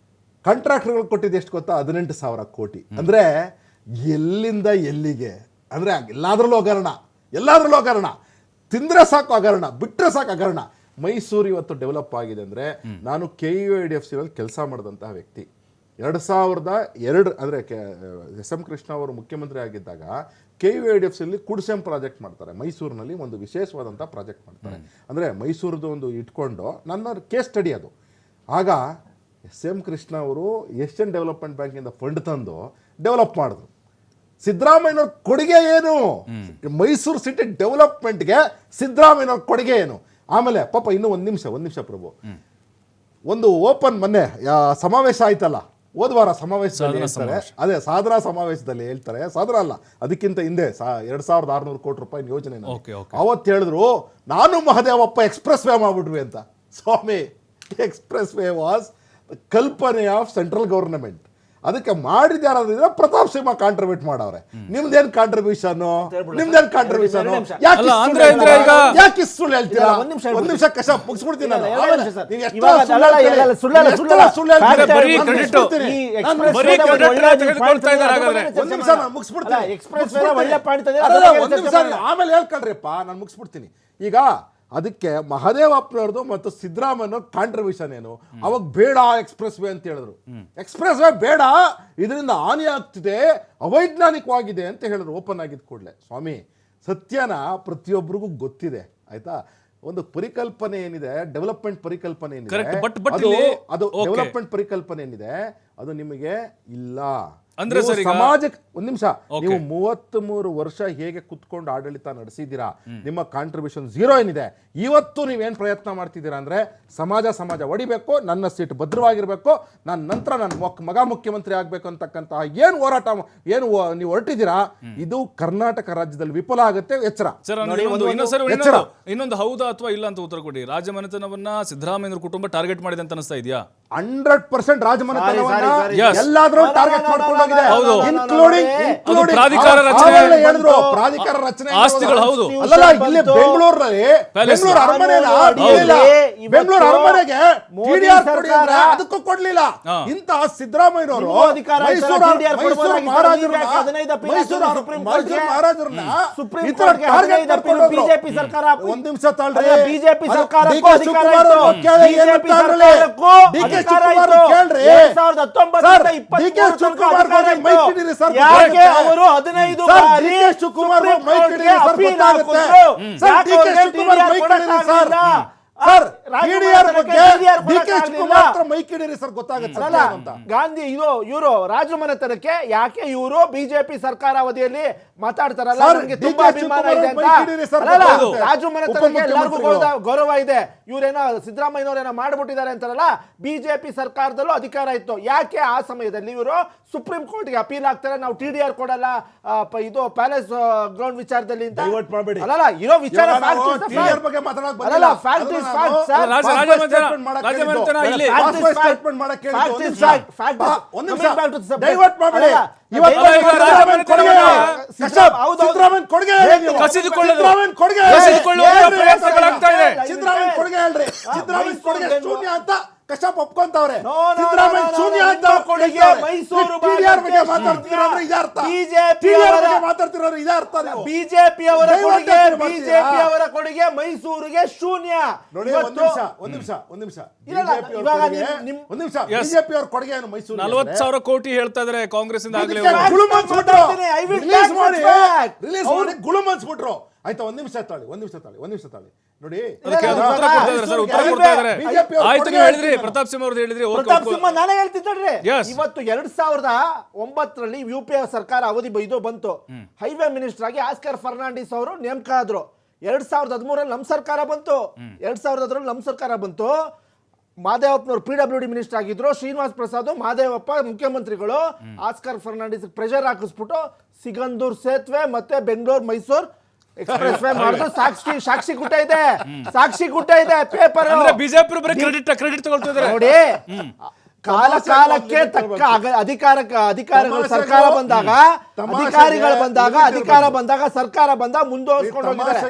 ಕಾಂಟ್ರಾಕ್ಟರ್ಗಳು ಕೊಟ್ಟಿದ್ದು ಎಷ್ಟು ಗೊತ್ತಾ? 18,000 ಕೋಟಿ. ಅಂದರೆ ಎಲ್ಲಿಂದ ಎಲ್ಲಿಗೆ, ಅಂದರೆ ಎಲ್ಲಾದ್ರಲ್ಲೂ ಹಗರಣ, ತಿಂದರೆ ಸಾಕು ಹಗರಣ, ಬಿಟ್ಟರೆ ಸಾಕು ಹಗರಣ. ಮೈಸೂರು ಇವತ್ತು ಡೆವಲಪ್ ಆಗಿದೆ ಅಂದರೆ ನಾನು KUIDFCನಲ್ಲಿ ಕೆಲಸ ಮಾಡಿದಂತಹ ವ್ಯಕ್ತಿ. 2002 ಅಂದರೆ SM ಕೃಷ್ಣ ಅವರು ಮುಖ್ಯಮಂತ್ರಿ ಆಗಿದ್ದಾಗ KUIDFCಯಲ್ಲಿ ಕುಡ್ಸೆಂ ಪ್ರಾಜೆಕ್ಟ್ ಮಾಡ್ತಾರೆ. ಮೈಸೂರಿನಲ್ಲಿ ಒಂದು ವಿಶೇಷವಾದಂಥ ಪ್ರಾಜೆಕ್ಟ್ ಮಾಡ್ತಾರೆ. ಅಂದರೆ ಮೈಸೂರದ್ದು ಒಂದು ಇಟ್ಕೊಂಡು ನನ್ನ ಕೇಸ್ ಸ್ಟಡಿ ಅದು. ಆಗ SM ಕೃಷ್ಣ ಅವರು ಏಷ್ಯನ್ ಡೆವಲಪ್ಮೆಂಟ್ ಬ್ಯಾಂಕಿಂದ ಫಂಡ್ ತಂದು ಡೆವಲಪ್ ಮಾಡಿದ್ರು. ಸಿದ್ದರಾಮಯ್ಯನವ್ರ ಕೊಡುಗೆ ಏನು? ಮೈಸೂರು ಸಿಟಿ ಡೆವಲಪ್ಮೆಂಟ್ಗೆ ಸಿದ್ದರಾಮಯ್ಯನವ್ರ ಕೊಡುಗೆ ಏನು? ಆಮೇಲೆ ಪಾಪ ಇನ್ನೂ ಒಂದು ನಿಮಿಷ ಪ್ರಭು, ಒಂದು ಓಪನ್ ಮೊನ್ನೆ ಸಮಾವೇಶ ಆಯ್ತಲ್ಲ, ಹೋದ್ವಾರ ಸಮಾವೇಶದಲ್ಲಿ ಹೇಳ್ತಾರೆ, ಅದೇ ಸಾಧನಾ ಸಮಾವೇಶದಲ್ಲಿ ಹೇಳ್ತಾರೆ, ಸಾಧನ ಅಲ್ಲ ಅದಕ್ಕಿಂತ ಹಿಂದೆ 2,600 ಕೋಟಿ ರೂಪಾಯಿ ಯೋಜನೆ ಅವತ್ತು ಹೇಳಿದ್ರು, ನಾನು ಮಹದೇವಪ್ಪ ಎಕ್ಸ್ಪ್ರೆಸ್ ವೇ ಮಾಡ್ಬಿಟ್ವಿ ಅಂತ. ಸ್ವಾಮಿ, ಎಕ್ಸ್ಪ್ರೆಸ್ ವೇ ವಾಸ್ ಕಲ್ಪನೆ ಆಫ್ ಸೆಂಟ್ರಲ್ ಗವರ್ನಮೆಂಟ್. ಅದಕ್ಕೆ ಮಾಡಿದ ಯಾರಾದ್ರೂ ಪ್ರತಾಪ್ ಸಿಂಹ ಕಾಂಟ್ರಿಬ್ಯೂಟ್ ಮಾಡವ್ರೆ. ನಿಮ್ದೇನ್ ಕಾಂಟ್ರಿಬ್ಯೂಷನ್? ಯಾಕೆ ಸುಳ್ಳು ಹೇಳ್ತೀರಾ? ಒಂದ್ ನಿಮಿಷ ಕಷ್ಟ ಮುಗಿಸ್ಬಿಡ್ತೀನಿ ನಾನು. ಆಮೇಲೆ ಹೇಳ್ಕೊಳ್ರಿಪ್ಪ, ನಾನು ಮುಗಿಸ್ಬಿಡ್ತೀನಿ. ಈಗ ಅದಕ್ಕೆ ಮಹದೇವಪ್ಪನವ್ರದ್ದು ಮತ್ತು ಸಿದ್ದರಾಮಯ್ಯನ ಕಾಂಟ್ರಿಬ್ಯೂಷನ್ ಏನು? ಅವಾಗ ಬೇಡ ಎಕ್ಸ್ಪ್ರೆಸ್ ವೇ ಅಂತ ಹೇಳಿದ್ರು. ಎಕ್ಸ್ಪ್ರೆಸ್ ವೇ ಬೇಡ, ಇದರಿಂದ ಹಾನಿ ಆಗ್ತಿದೆ, ಅವೈಜ್ಞಾನಿಕವಾಗಿದೆ ಅಂತ ಹೇಳಿದ್ರು ಓಪನ್ ಆಗಿದ್ದ ಕೂಡಲೇ. ಸ್ವಾಮಿ, ಸತ್ಯನ ಪ್ರತಿಯೊಬ್ಬರಿಗೂ ಗೊತ್ತಿದೆ, ಆಯ್ತಾ? ಒಂದು ಪರಿಕಲ್ಪನೆ ಏನಿದೆ, ಡೆವಲಪ್ಮೆಂಟ್ ಪರಿಕಲ್ಪನೆ ಏನಿದೆ, ಅದು ಡೆವಲಪ್ಮೆಂಟ್ ಪರಿಕಲ್ಪನೆ ಏನಿದೆ, ಅದು ನಿಮಗೆ ಇಲ್ಲ. ಅಂದ್ರೆ ಸಮಾಜಕ್ಕೆ ಒಂದ್ ನಿಮಿಷ, ನೀವು 33 ವರ್ಷ ಹೇಗೆ ಕುತ್ಕೊಂಡು ಆಡಳಿತ ನಡೆಸಿದ್ದೀರಾ, ನಿಮ್ಮ ಕಾಂಟ್ರಿಬ್ಯೂಷನ್ 0 ಏನಿದೆ. ಇವತ್ತು ನೀವೇನ್ ಪ್ರಯತ್ನ ಮಾಡ್ತಿದ್ದೀರಾ ಅಂದ್ರೆ ಸಮಾಜ ಹೊಡಿಬೇಕು, ನನ್ನ ಸೀಟ್ ಭದ್ರವಾಗಿರ್ಬೇಕು, ನನ್ನ ನಂತರ ನನ್ನ ಮಗ ಮುಖ್ಯಮಂತ್ರಿ ಆಗ್ಬೇಕು ಅಂತಕ್ಕಂತಹ ಏನು ಹೋರಾಟ ಏನು ನೀವು ಹೊರಟಿದ್ದೀರಾ, ಇದು ಕರ್ನಾಟಕ ರಾಜ್ಯದಲ್ಲಿ ವಿಫಲ ಆಗುತ್ತೆ. ಎಚ್ಚರ. ಇನ್ನೊಂದು ಹೌದಾ ಅಥವಾ ಇಲ್ಲ ಅಂತ ಉತ್ತರ ಕೊಡಿ. ರಾಜಮನೆತನವನ್ನ ಸಿದ್ದರಾಮಯ್ಯ ಕುಟುಂಬ ಟಾರ್ಗೆಟ್ ಮಾಡಿದೆ ಅಂತ ಅನಿಸ್ತಾ ಇದೆಯಾ? 100% ರಾಜಮನೆತನವನ್ನ ಎಲ್ಲಾದ್ರೂ ಟಾರ್ಗೆಟ್ ಮಾಡ್ಕೊಂಡು ಪ್ರಾಧಿಕಾರ ರಚನೆ, ಪ್ರಾಧಿಕಾರ ರಚನೆ, ಆಸ್ತಿಗಳು. ಹೌದು, ಅಲ್ಲಲ್ಲ, ಇಲ್ಲಿ ಬೆಂಗಳೂರಲ್ಲಿ ಬೆಂಗಳೂರು ಅರಮನೆಗೆ ಅದಕ್ಕೂ ಕೊಡ್ಲಿಲ್ಲ. ಇಂತಹ ಸಿದ್ದರಾಮಯ್ಯನವರು ಬಿಜೆಪಿ ಸರ್ಕಾರ, ಒಂದ್ ನಿಮಿಷ ತಾಳ್ರಿ, ಬಿಜೆಪಿ ಸರ್ಕಾರ ಯಾಕೆ ಅವರು 15 ಬಾರಿ ಗಾಂಧಿ ಇವರು ರಾಜಮನೆತನಕ್ಕೆ ಯಾಕೆ ಇವರು ಬಿಜೆಪಿ ಸರ್ಕಾರ ಅವಧಿಯಲ್ಲಿ ಮಾತಾಡ್ತಾರಲ್ಲ, ನನಗೆ ತುಂಬಾ ಅಭಿಮಾನ ಇದೆ ಅಂತ. ರಾಜಮನೆತನಕ್ಕೆ ಎಲ್ಲರಿಗೂ ಗೌರವ ಇದೆ. ಇವರೇನೋ ಸಿದ್ದರಾಮಯ್ಯನವರೇನೋ ಮಾಡ್ಬಿಟ್ಟಿದ್ದಾರೆ ಅಂತಾರಲ್ಲ, ಬಿಜೆಪಿ ಸರ್ಕಾರದಲ್ಲೂ ಅಧಿಕಾರ ಇತ್ತು. ಯಾಕೆ ಆ ಸಮಯದಲ್ಲಿ ಇವರು ಸುಪ್ರೀಂ ಕೋರ್ಟ್ಗೆ ಅಪೀಲ್ ಆಗ್ತಾರೆ, ನಾವು TDR ಕೊಡಲ್ಲ ಇದು ಪ್ಯಾಲೇಸ್ ಗ್ರೌಂಡ್ ವಿಚಾರದಲ್ಲಿ ಅಂತ. ಅಲ್ಲಲ್ಲ, ಇರೋ ವಿಚಾರ ಕಶ್ಯಪ್ ಒಪ್ಕೊಂತವ್ರೆ. ಬಿಜೆಪಿ ಅವರ ಕೊಡುಗೆ ಮೈಸೂರಿಗೆ ಶೂನ್ಯ. ಬಿಜೆಪಿ ಅವ್ರ ಕೊಡುಗೆ ಏನು ಮೈಸೂರು? 40,000 ಕೋಟಿ ಹೇಳ್ತಾ ಇದಾರೆ ಕಾಂಗ್ರೆಸ್ ಇಂದ. ರಿಲೀಸ್ ಮಾಡಿ ಗುಳುಮನ್ಸ್ಬಿಟ್ರು. ಆಯ್ತಾ, ಒಂದ್ ನಿಮಿಷ ತಾಳಿ ನೋಡಿ. ಪ್ರತಾಪ್ ಸಿಂಹ ಅವ್ರದ್ದು ಹೇಳಿದ್ರಿ. ಪ್ರತಾಪ್ ಸಿಂಹ ನಾನೇ ಹೇಳ್ತಿದ್ದೆ. ಇವತ್ತು 2009ರಲ್ಲಿ UPA ಸರ್ಕಾರ ಅವಧಿ ಬಂತು. ಹೈವೇ ಮಿನಿಸ್ಟರ್ ಆಗಿ ಆಸ್ಕರ್ ಫರ್ನಾಂಡಿಸ್ ಅವರು ನೇಮಕ ಆದ್ರು. 2013ರಲ್ಲಿ ನಮ್ಮ ಸರ್ಕಾರ ಬಂತು. 2010ರಲ್ಲಿ ನಮ್ಮ ಸರ್ಕಾರ ಬಂತು. ಮಾದೇವಪ್ಪನವರು PWD ಮಿನಿಸ್ಟರ್ ಆಗಿದ್ರು. ಶ್ರೀನಿವಾಸ್ ಪ್ರಸಾದ್, ಮಾದೇವಪ್ಪ ಮುಖ್ಯಮಂತ್ರಿಗಳು. ಆಸ್ಕರ್ ಫರ್ನಾಂಡಿಸ್ ಪ್ರೆಷರ್ ಹಾಕಿಸ್ಬಿಟ್ಟು ಸಿಗಂದೂರ್ ಸೇತುವೆ ಮತ್ತೆ ಬೆಂಗಳೂರು ಮೈಸೂರು ಎಕ್ಸ್ಪ್ರೆಸ್ ವೇ ಮಾಡಿದ್ರು. ಸಾಕ್ಷಿ ಗುಟ್ಟ ಇದೆ ಪೇಪರ್. ಬಿಜೆಪಿ ಕ್ರೆಡಿಟ್ ತಗೊಳ್ತಿದ್ದಾರೆ ನೋಡಿ. ಕಾಲಕ್ಕೆ ತಕ್ಕ ಅಧಿಕಾರಿಗಳು ಸರ್ಕಾರ ಬಂದಾಗ ಸರ್ಕಾರ ಬಂದಾಗ ಮುಂದುವರಿಸಿಕೊಂಡು ಹೋಗಿದ್ದಾರೆ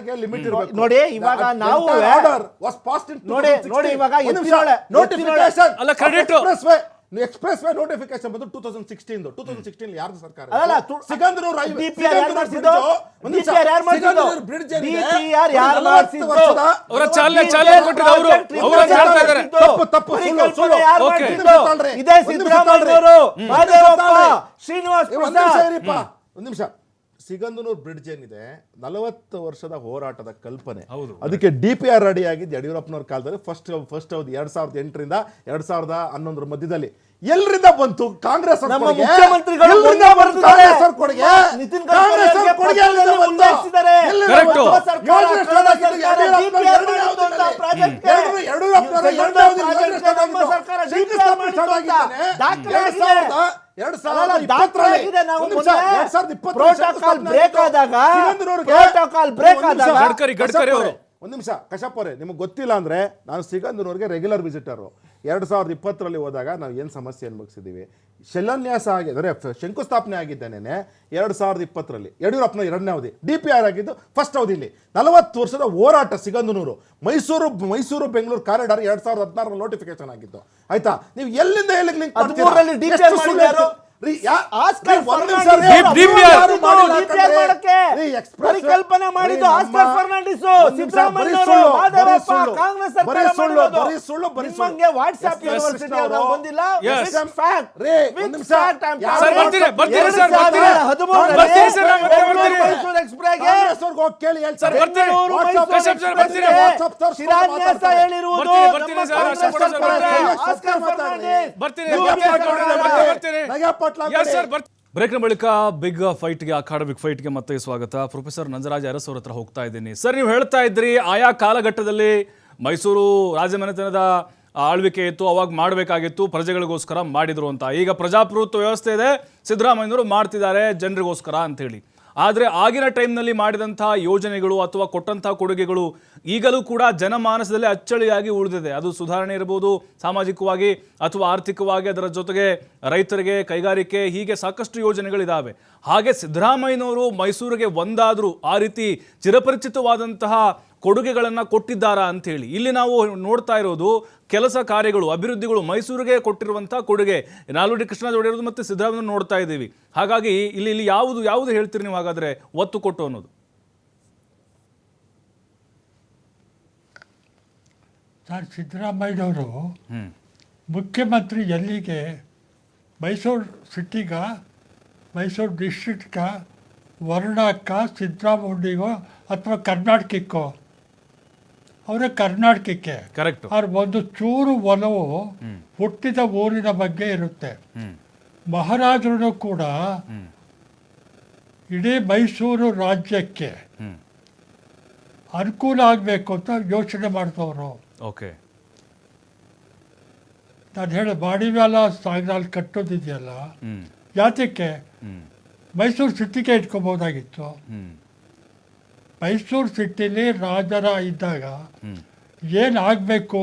ನೋಡಿ. ಇವಾಗ ನಾವು ನೋಡಿ ಇವಾಗ ನೀವು ಎಕ್ಸ್ಪ್ರೆಸ್ ವೇ ನೋಟಿಫಿಕೇಶನ್ ಬಂದು 2016 ಯಾರ್ದು ಸರ್ಕಾರ ಅಲ್ಲ, ಸಿಗಂದನೂರು DPR ಯಾರು ಮಾಡ್ಸಿದ್ದು? DPR ಯಾರು ಮಾಡ್ಸಿದ್ದು? DPR ಯಾರು ಮಾಡ್ಸಿದ್ದು? ಅವರ ಚಾಲನೆ ಕೊಟ್ಟಿದ್ದು ಅವರು ಹೇಳ್ತಾ ಇದ್ದಾರೆ. ತಪ್ಪು ಪರಿಕಲ್ಪನೆ ಯಾರು ಓಕೆ. ಮಾಡ್ಸಿದ್ದು? ಇದೇ ಸಿದ್ದರಾಮಯ್ಯನವರು, ಮಾದೇವಪ್ಪ, ಶ್ರೀನಿವಾಸ್ ಪ್ರಸಾದ್. ಒಂದು ನಿಮಿಷ. ಸಿಗಂದನೂರು ಬ್ರಿಡ್ಜ್ ಏನಿದೆ 40 ವರ್ಷದ ಹೋರಾಟದ ಕಲ್ಪನೆ. ಹೌದು. ಅದಕ್ಕೆ DPR ರೆಡಿ ಆಗಿದ್ದು ಯಡಿಯೂರಪ್ಪನವ್ರ ಕಾಲದಲ್ಲಿ ಫಸ್ಟ್ ಅವಧಿ 2008ರಿಂದ 2011 ಮಧ್ಯದಲ್ಲಿ. ಎಲ್ಲಿಂದ ಬಂತು ಕಾಂಗ್ರೆಸ್ ಅವ್ರ ನಮ್ಮ ಕೊಡುಗೆ? ಮುಖ್ಯಮಂತ್ರಿಗಳು ಎಲ್ಲಿಂದ ಬಂತು ಕಾಂಗ್ರೆಸ್ ಅವ್ರ ಕೊಡುಗೆ? ನಿತಿನ್ ಕಾಂಗ್ರೆಸ್ ಅವ್ರ ಕೊಡುಗೆ ಎಲ್ಲಿಂದ ಬಂತು? ಉಲ್ಲೇಖಿಸಿದ್ದಾರೆ. ಎಲ್ಲಿಂದ Correct. ಬಂತು? ಸರ್ಕಾರ, ಯೋಜನೆ start ಆಗಿದ್ದು ಯಡಿಯೂರಪ್ಪನವ್ರ DPR ಎರಡನೇ ಅವಧಿಯಲ್ಲಿ. ಪ್ರಾಜೆಕ್ಟ್ ಯಡಿಯೂರಪ್ಪನವರ ಎರಡನೇ ಅವಧಿಯಲ್ಲಿ ಯೋಜನೆ start ನಮ್ಮ ಆಗಿದ್ದು. ಸರ್ಕಾರ ಶಂಕುಸ್ಥಾಪನೆ start ಆಗಿದ್ದಾನೆ. ದಾಖಲೆ ಆಗಿದೆ. 2020ರಲ್ಲಿ ನಾವು ಒಂದು ನಿಮಿಷ, 2020 ಪ್ರೋಟೋಕಾಲ್ ಬ್ರೇಕ್ ಆದಾಗ ಸಿಗಂದನೂರಿಗೆ ಪ್ರೋಟೋಕಾಲ್ ಬ್ರೇಕ್ ಒಂದು ನಿಮಿಷ, ಆದಾಗ ಗಡ್ಕರಿ ಅವರು. ಒಂದು ನಿಮಿಷ ಕಶ್ಯಪ್ ಅವರೇ, ನಿಮಗೆ ಗೊತ್ತಿಲ್ಲ ಅಂದ್ರೆ ನಾನು ಸಿಗಂದನೂರಿಗೆ ರೆಗ್ಯುಲರ್ ವಿಸಿಟರು. 2020ರಲ್ಲಿ ಹೋದಾಗ ನಾವು ಏನು ಸಮಸ್ಯೆ ಅನುಭವಿಸಿದ್ದೀವಿ. ಶಿಲಾನ್ಯಾಸ ಆಗಿದೆ, ಶಂಕುಸ್ಥಾಪನೆ ಆಗಿದ್ದೇನೆ 2020ರಲ್ಲಿ. ಯಡಿಯೂರಪ್ಪನ ಎರಡನೇ ಅವಧಿ, DPR ಆಗಿದ್ದು ಫಸ್ಟ್ ಅವಧಿಯಲ್ಲಿ. 40 ವರ್ಷದ ಹೋರಾಟ ಸಿಗಂದನೂರು. ಮೈಸೂರು ಬೆಂಗಳೂರು ಕಾರಿಡಾರ್ 2016 ನೋಟಿಫಿಕೇಶನ್ ಆಗಿದ್ದು. ಆಯ್ತಾ? ನೀವು ಎಲ್ಲಿಂದ ಎಲ್ಲಿಗೆ ಲಿಂಕ್ 13ರಲ್ಲಿ DPR ಮಾಡಿದ್ಯಾರು? ಆಸ್ಕರ್ ಫರ್ನಾಂಡಿಸ್ ಪರಿಕಲ್ಪನೆ ಮಾಡಿದ್ದು ಆಸ್ಕರ್ ಫರ್ನಾಂಡಿಸ್, ಸಿದ್ದರಾಮಯ್ಯನವರು, ಮಾದೇವಪ್ಪ, ಕಾಂಗ್ರೆಸ್ ಸರ್ಕಾರ ಮಾಡಿರೋದು. ನಿಮಗೆ ವಾಟ್ಸ್ಆಪ್ ಯೂನಿವರ್ಸಿಟಿ ಅವರು ಬಂದಿಲ್ಲ. Yes. With fact. With fact, I'm sir, ಬರ್ತೀನಿ ಸರ್, ಬರ್ತೀನಿ. 2013 ಬರ್ತೀನಿ ಸರ್, ನಾನು ಬರ್ತೀನಿ. ಮೈಸೂರು ಎಕ್ಸ್ಪ್ರೆಸ್ಗೆ ಸರ್, ಬರ್ತೀನಿ. ಕಶ್ಯಪ್ ಸರ್, ಬರ್ತೀನಿ. ಶಿಲಾನ್ಯಾಸ ಹೇಳಿರುವುದು ಬರ್ತೀನಿ ನಮ್ಮ ಸರ್, ಕಾಂಗ್ರೆಸ್ ಸರ್, ಸರ್ಕಾರ. ಬರ್ತೀನಿ. ಆಸ್ಕರ್ ಫರ್ನಾಂಡಿಸ್ ಬರ್ತೀನಿ. ಬರ್ತೀನಿ. Yes, sir, ಬ್ರೇಕ್ನ ಬಳಿಕ ಬಿಗ್ ಫೈಟ್ಗೆ, ಅಕಾಡೆಮಿಕ್ ಫೈಟ್ಗೆ ಮತ್ತೆ ಸ್ವಾಗತ. ಪ್ರೊಫೆಸರ್ ನಂಜರಾಜ್ ಅರಸ್ ಅವ್ರ ಹತ್ರ ಹೋಗ್ತಾ ಇದ್ದೀನಿ. ಸರ್, ನೀವು ಹೇಳ್ತಾ ಇದ್ರಿ ಆಯಾ ಕಾಲಘಟ್ಟದಲ್ಲಿ ಮೈಸೂರು ರಾಜಮನೆತನದ ಆಳ್ವಿಕೆ ಇತ್ತು, ಅವಾಗ ಮಾಡಬೇಕಾಗಿತ್ತು, ಪ್ರಜೆಗಳಿಗೋಸ್ಕರ ಮಾಡಿದ್ರು ಅಂತ. ಈಗ ಪ್ರಜಾಪ್ರಭುತ್ವ ವ್ಯವಸ್ಥೆ ಇದೆ, ಸಿದ್ದರಾಮಯ್ಯನವರು ಮಾಡ್ತಿದ್ದಾರೆ ಜನರಿಗೋಸ್ಕರ ಅಂತೇಳಿ. ಆದರೆ ಆಗಿನ ಟೈಮ್ನಲ್ಲಿ ಮಾಡಿದಂಥ ಯೋಜನೆಗಳು ಅಥವಾ ಕೊಟ್ಟಂಥ ಕೊಡುಗೆಗಳು ಈಗಲೂ ಕೂಡ ಜನಮಾನಸದಲ್ಲಿ ಅಚ್ಚಳಿಯಾಗಿ ಉಳಿದಿದೆ. ಅದು ಸುಧಾರಣೆ ಇರ್ಬೋದು, ಸಾಮಾಜಿಕವಾಗಿ ಅಥವಾ ಆರ್ಥಿಕವಾಗಿ, ಅದರ ಜೊತೆಗೆ ರೈತರಿಗೆ, ಕೈಗಾರಿಕೆ, ಹೀಗೆ ಸಾಕಷ್ಟು ಯೋಜನೆಗಳಿದ್ದಾವೆ. ಹಾಗೆ ಸಿದ್ದರಾಮಯ್ಯನವರು ಮೈಸೂರಿಗೆ ಒಂದಾದರೂ ಆ ರೀತಿ ಚಿರಪರಿಚಿತವಾದಂತಹ ಕೊಡುಗೆಗಳನ್ನು ಕೊಟ್ಟಿದ್ದಾರಾ ಅಂಥೇಳಿ ಇಲ್ಲಿ ನಾವು ನೋಡ್ತಾ ಇರೋದು ಕೆಲಸ ಕಾರ್ಯಗಳು, ಅಭಿವೃದ್ಧಿಗಳು, ಮೈಸೂರಿಗೆ ಕೊಟ್ಟಿರುವಂಥ ಕೊಡುಗೆ. ನಾಲ್ವಡಿ ಕೃಷ್ಣರಾಜ ಒಡೆಯರು ಮತ್ತು ಸಿದ್ದರಾಮಯ್ಯ ನೋಡ್ತಾ ಇದ್ದೀವಿ. ಹಾಗಾಗಿ ಇಲ್ಲಿ ಯಾವುದು ಹೇಳ್ತೀರಿ ನೀವು ಹಾಗಾದರೆ ಒತ್ತು ಕೊಟ್ಟು ಅನ್ನೋದು? ಸರ್, ಸಿದ್ದರಾಮಯ್ಯನವರು ಮುಖ್ಯಮಂತ್ರಿ ಎಲ್ಲಿಗೆ, ಮೈಸೂರು ಸಿಟಿಗ, ಮೈಸೂರು ಡಿಸ್ಟ್ರಿಕ್ಟ್ಗ, ವರ್ಣಕ್ಕ, ಸಿದ್ದರಾಮಯ್ಯಗೋ ಅಥವಾ ಕರ್ನಾಟಕಕ್ಕೋ? ಅವರ ಕರ್ನಾಟಕಕ್ಕೆ. ಕರೆಕ್ಟ್. ಅವ್ರ ಒಂದು ಚೂರು ಒಲವು ಹುಟ್ಟಿದ ಊರಿನ ಬಗ್ಗೆ ಇರುತ್ತೆ. ಮಹಾರಾಜರು ಕೂಡ ಇಡೀ ಮೈಸೂರು ರಾಜ್ಯಕ್ಕೆ ಅನುಕೂಲ ಆಗಬೇಕು ಅಂತ ಯೋಚನೆ ಮಾಡ್ತವ್ರು. ಓಕೆ. ನಾನು ಹೇಳಿ ಬಾಡಿವ್ಯಾಲ ಸಾಗರಲ್ಲಿ ಕಟ್ಟೋದಿದೆಯಲ್ಲ, ಯಾತಕ್ಕೆ ಮೈಸೂರು ಸಿಟಿಗೆ ಇಟ್ಕೋಬೋದಾಗಿತ್ತು. ಮೈಸೂರು ಸಿಟಿಲಿ ರಾಜರ ಇದ್ದಾಗ ಏನು ಆಗಬೇಕು,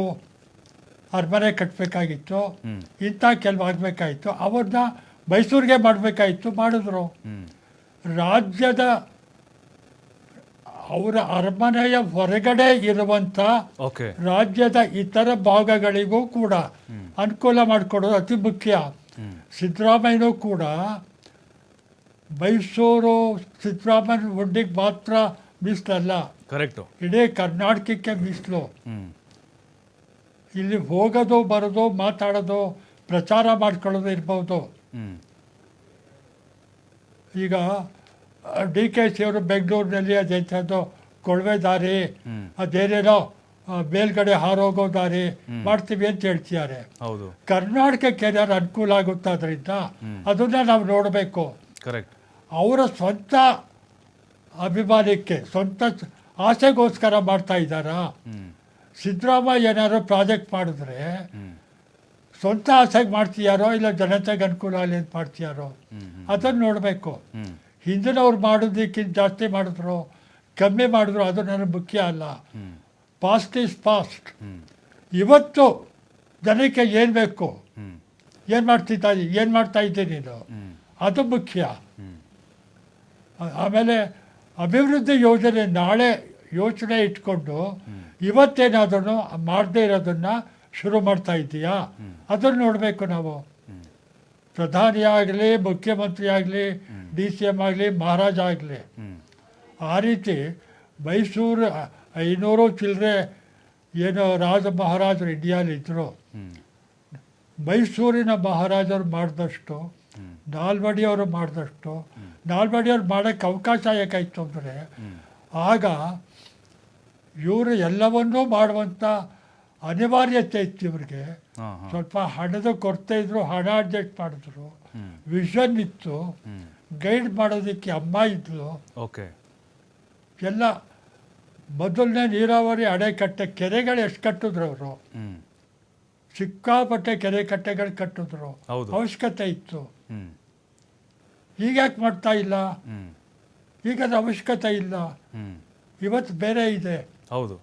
ಅರಮನೆ ಕಟ್ಟಬೇಕಾಗಿತ್ತು, ಇಂಥ ಕೆಲವು ಆಗಬೇಕಾಗಿತ್ತು, ಅವ್ರನ್ನ ಮೈಸೂರಿಗೆ ಮಾಡಬೇಕಾಗಿತ್ತು, ಮಾಡಿದ್ರು. ರಾಜ್ಯದ ಅವರ ಅರಮನೆಯ ಹೊರಗಡೆ ಇರುವಂಥ ರಾಜ್ಯದ ಇತರ ಭಾಗಗಳಿಗೂ ಕೂಡ ಅನುಕೂಲ ಮಾಡಿಕೊಡೋದು ಅತಿ ಮುಖ್ಯ. ಸಿದ್ದರಾಮಯ್ಯನೂ ಕೂಡ ಮೈಸೂರು ಸಿದ್ದರಾಮಯ್ಯ ಹುಡ್ಡಿಗೆ ಮಾತ್ರ ಮೀಸಲಲ್ಲ, ಕರೆಕ್ಟು, ಇಡೀ ಕರ್ನಾಟಕಕ್ಕೆ ಮೀಸಲು. ಇಲ್ಲಿ ಹೋಗೋದು, ಬರೋದು, ಮಾತಾಡೋದು, ಪ್ರಚಾರ ಮಾಡ್ಕೊಳ್ಳೋದು ಇರ್ಬೋದು. ಈಗ DKC ಅವರು ಬೆಂಗಳೂರಿನಲ್ಲಿ ಅದೆಂಥದ್ದು ಕೊಳವೆ ದಾರಿ, ಅದೇನೇನೋ ಮೇಲ್ಗಡೆ ಹಾರೋಗೋ ದಾರಿ ಮಾಡ್ತೀವಿ ಅಂತ ಹೇಳ್ತಿದ್ದಾರೆ. ಕರ್ನಾಟಕಕ್ಕೆ ಏನಾದ್ರು ಅನುಕೂಲ ಆಗುತ್ತೆ ಅದರಿಂದ ಅದನ್ನ ನಾವು ನೋಡಬೇಕು. ಕರೆಕ್ಟ್. ಅವರ ಸ್ವಂತ ಅಭಿಮಾನಕ್ಕೆ, ಸ್ವಂತ ಆಸೆಗೋಸ್ಕರ ಮಾಡ್ತಾ ಇದ್ದಾರಾ? ಸಿದ್ದರಾಮಯ್ಯ ಏನಾದ್ರು ಪ್ರಾಜೆಕ್ಟ್ ಮಾಡಿದ್ರೆ ಸ್ವಂತ ಆಸೆಗೆ ಮಾಡ್ತೀಯಾರೋ ಇಲ್ಲ ಜನತೆಗೆ ಅನುಕೂಲ ಆಗಲಿ ಅಂತ ಮಾಡ್ತೀಯಾರೋ ಅದನ್ನು ನೋಡಬೇಕು. ಹಿಂದಿನವ್ರು ಮಾಡೋದಕ್ಕಿಂತ ಜಾಸ್ತಿ ಮಾಡಿದ್ರು, ಕಮ್ಮಿ ಮಾಡಿದ್ರು, ಅದು ನನಗೆ ಮುಖ್ಯ ಅಲ್ಲ. Past is past. ಇವತ್ತು ಜನಕ್ಕೆ ಏನು ಬೇಕು, ಏನು ಮಾಡ್ತಾ ಇದ್ದೀನಿ ನೀನು, ಅದು ಮುಖ್ಯ. ಆಮೇಲೆ ಅಭಿವೃದ್ಧಿ ಯೋಜನೆ ನಾಳೆ ಯೋಚನೆ ಇಟ್ಕೊಂಡು ಇವತ್ತೇನಾದ್ರೂ ಮಾಡದೇ ಇರೋದನ್ನು ಶುರು ಮಾಡ್ತಾ ಇದ್ದೀಯಾ, ಅದನ್ನು ನೋಡಬೇಕು ನಾವು. ಪ್ರಧಾನಿ ಆಗಲಿ, ಮುಖ್ಯಮಂತ್ರಿ ಆಗಲಿ, DCM ಆಗಲಿ, ಮಹಾರಾಜ ಆಗಲಿ, ಆ ರೀತಿ ಮೈಸೂರು 500 ಚಿಲ್ಲರೆ ಏನೋ ರಾಜ ಮಹಾರಾಜರು ಇಂಡಿಯಾಲಿ ಇದ್ದರು. ಮೈಸೂರಿನ ಮಹಾರಾಜರು ಮಾಡಿದಷ್ಟು, ನಾಲ್ವಡಿಯವರು ಮಾಡಿದಷ್ಟು, ನಾಲ್ವಡಿಯವ್ರು ಮಾಡೋಕ್ಕೆ ಅವಕಾಶ ಯಾಕಾಯಿತು ಅಂದರೆ ಆಗ ಇವರು ಎಲ್ಲವನ್ನೂ ಮಾಡುವಂಥ ಅನಿವಾರ್ಯತೆ ಇತ್ತು ಇವ್ರಿಗೆ. ಸ್ವಲ್ಪ ಹಣದ ಕೊರತೆ ಇದ್ರು, ಹಣ ಅಡ್ಜಸ್ಟ್ ಮಾಡಿದ್ರು, ವಿಷನ್ ಇತ್ತು, ಗೈಡ್ ಮಾಡೋದಕ್ಕೆ ಅಮ್ಮ ಇದ್ಲು. ಓಕೆ. ಎಲ್ಲ ಮೊದಲನೇ ನೀರಾವರಿ ಅಣೆಕಟ್ಟೆ ಕೆರೆಗಳು ಎಷ್ಟು ಕಟ್ಟಿದ್ರು ಅವರು, ಸಿಕ್ಕಾಪಟ್ಟೆ ಕೆರೆ ಕಟ್ಟೆಗಳು ಕಟ್ಟಿದ್ರು, ಅವಶ್ಯಕತೆ ಇತ್ತು. ಈಗ ಯಾಕೆ ಮಾಡ್ತಾ ಇಲ್ಲ? ಈಗದ ಅವಶ್ಯಕತೆ ಇಲ್ಲ. ಇವತ್ತು ಬೇರೆ ಇದೆ. ಹೌದು.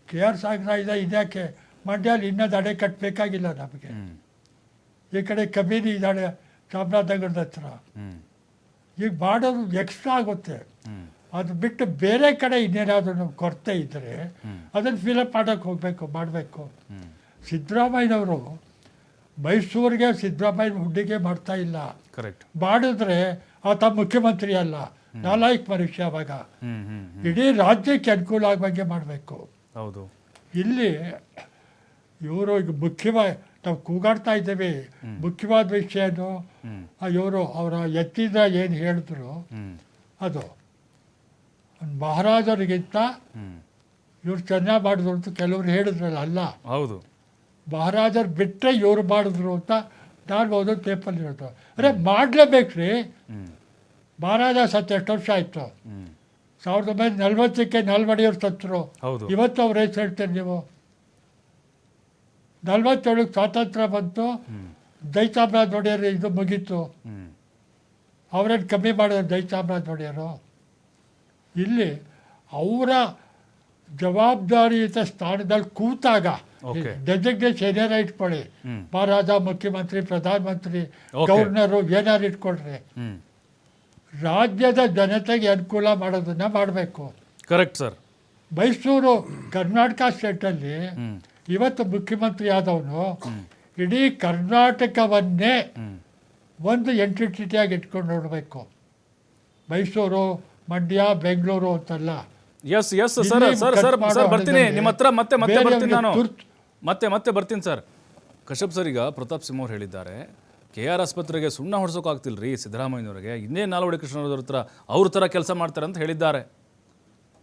KR ಸಾಗರ ಇದೆ, ಇದ್ಯಾಕೆ ಮಂಡ್ಯಲ್ಲಿ ಇನ್ನೊಂದು ಅಣೆ ಕಟ್ಟಬೇಕಾಗಿಲ್ಲ ನಮಗೆ. ಈ ಕಡೆ ಕಬಿನಿ ಇದ್ದಾಳೆ ಚಾಮರಾಜನಗರದ ಹತ್ರ. ಈಗ ಮಾಡೋದು ಎಕ್ಸ್ಟ್ರಾ ಆಗುತ್ತೆ. ಅದು ಬಿಟ್ಟು ಬೇರೆ ಕಡೆ ಇನ್ನೇನಾದರೂ ನಮ್ಗೆ ಕೊರತೆ ಇದ್ದರೆ ಅದನ್ನು ಫಿಲಪ್ ಮಾಡೋಕ್ಕೆ ಮಾಡಬೇಕು. ಸಿದ್ದರಾಮಯ್ಯನವರು ಮೈಸೂರಿಗೆ ಸಿದ್ದರಾಮಯ್ಯ ಹುಡ್ಡಿಗೆ ಮಾಡ್ತಾ ಇಲ್ಲ. ಕರೆಕ್ಟ್. ಮಾಡಿದ್ರೆ ಆತ ಮುಖ್ಯಮಂತ್ರಿ ಅಲ್ಲ, ನಾಲಾಯಕ್ ಮನುಷ್ಯ. ಅವಾಗ ಇಡೀ ರಾಜ್ಯಕ್ಕೆ ಅನುಕೂಲ ಆಗುವಂಗೆ ಮಾಡಬೇಕು. ಹೌದು. ಇಲ್ಲಿ ಇವರು ಈಗ ನಾವು ಕೂಗಾಡ್ತಾ ಇದ್ದೇವೆ, ಮುಖ್ಯವಾದ ವಿಷಯನು ಇವರು ಅವರ ಎತ್ತಿದ ಏನು ಹೇಳಿದ್ರು ಅದು ಮಹಾರಾಜರಿಗಿಂತ ಇವ್ರು ಚೆನ್ನಾಗಿ ಮಾಡಿದ್ರು ಅಂತ ಕೆಲವರು ಹೇಳಿದ್ರಲ್ಲ. ಅಲ್ಲ, ಹೌದು, ಮಹಾರಾಜರು ಬಿಟ್ಟರೆ ಇವರು ಮಾಡಿದ್ರು ಅಂತ ನಾನು ಓದೋದು ಪೇಪರ್ ಇರೋದು. ಅರೆ ಮಾಡಲೇಬೇಕ್ರಿ. ಮಹಾರಾಜ ಸತ್ತು ಎಷ್ಟು ವರ್ಷ ಆಯಿತು? 1940ಕ್ಕೆ ನಾಲ್ವಡಿಯವ್ರು ಸತ್ತರು. ಇವತ್ತು ಅವ್ರು ಹೆಸರು ಹೇಳ್ತೀರಿ ನೀವು? 47ಕ್ಕೆ ಸ್ವಾತಂತ್ರ್ಯ ಬಂತು, ಜಯಚಾಮರಾಜ ಒಡೆಯರು ಇದು ಮುಗೀತು. ಅವರೇನು ಕಮ್ಮಿ ಮಾಡಿದ್ರು ಜಯಚಾಮರಾಜ ಒಡೆಯರು? ಇಲ್ಲಿ ಅವರ ಜವಾಬ್ದಾರಿಯುತ ಸ್ಥಾನದಲ್ಲಿ ಕೂತಾಗ ಡೆಸಿಗ್ನೇಷನ್ ಏನಾರು ಇಟ್ಕೊಳ್ಳಿ, ಮಹಾರಾಜ, ಮುಖ್ಯಮಂತ್ರಿ, ಪ್ರಧಾನಮಂತ್ರಿ, ಗವರ್ನರು ಏನಾರು ಇಟ್ಕೊಳ್ರಿ, ರಾಜ್ಯದ ಜನತೆಗೆ ಅನುಕೂಲ ಮಾಡೋದನ್ನ ಮಾಡಬೇಕು. Correct sir. ಮೈಸೂರು ಕರ್ನಾಟಕ ಸ್ಟೇಟಲ್ಲಿ ಇವತ್ತು ಮುಖ್ಯಮಂತ್ರಿ ಆದವನು ಇಡೀ ಕರ್ನಾಟಕವನ್ನೇ ಒಂದು ಎಂಟಿಟಿಯಾಗಿ ಇಟ್ಕೊಂಡು ನೋಡಬೇಕು. ಮೈಸೂರು, ಮಂಡ್ಯ, ಬೆಂಗಳೂರು ಅಂತಲ್ಲ. Yes yes sir sir sir sir ಬರ್ತೀನಿ ನಿಮ್ಮ ಹತ್ರ ಮತ್ತೆ ಬರ್ತೀನಿ ನಾನು ಮತ್ತೆ ಬರ್ತೀನಿ ಸರ್. ಕಶ್ಯಪ್ ಸರ್, ಈಗ ಪ್ರತಾಪ್ ಸಿಂಹ ಅವ್ರು ಹೇಳಿದ್ದಾರೆ KR ಆಸ್ಪತ್ರೆಗೆ ಸುಣ್ಣ ಹೊಡ್ಸೋಕ್ಕಾಗ್ತಿಲ್ರಿ ಸಿದ್ದರಾಮಯ್ಯನವ್ರಿಗೆ, ಇನ್ನೇ ನಾಲ್ವಡಿ ಕೃಷ್ಣವ್ರ ಹತ್ರ ಅವ್ರ ಥರ ಕೆಲಸ ಮಾಡ್ತಾರೆ ಅಂತ ಹೇಳಿದ್ದಾರೆ.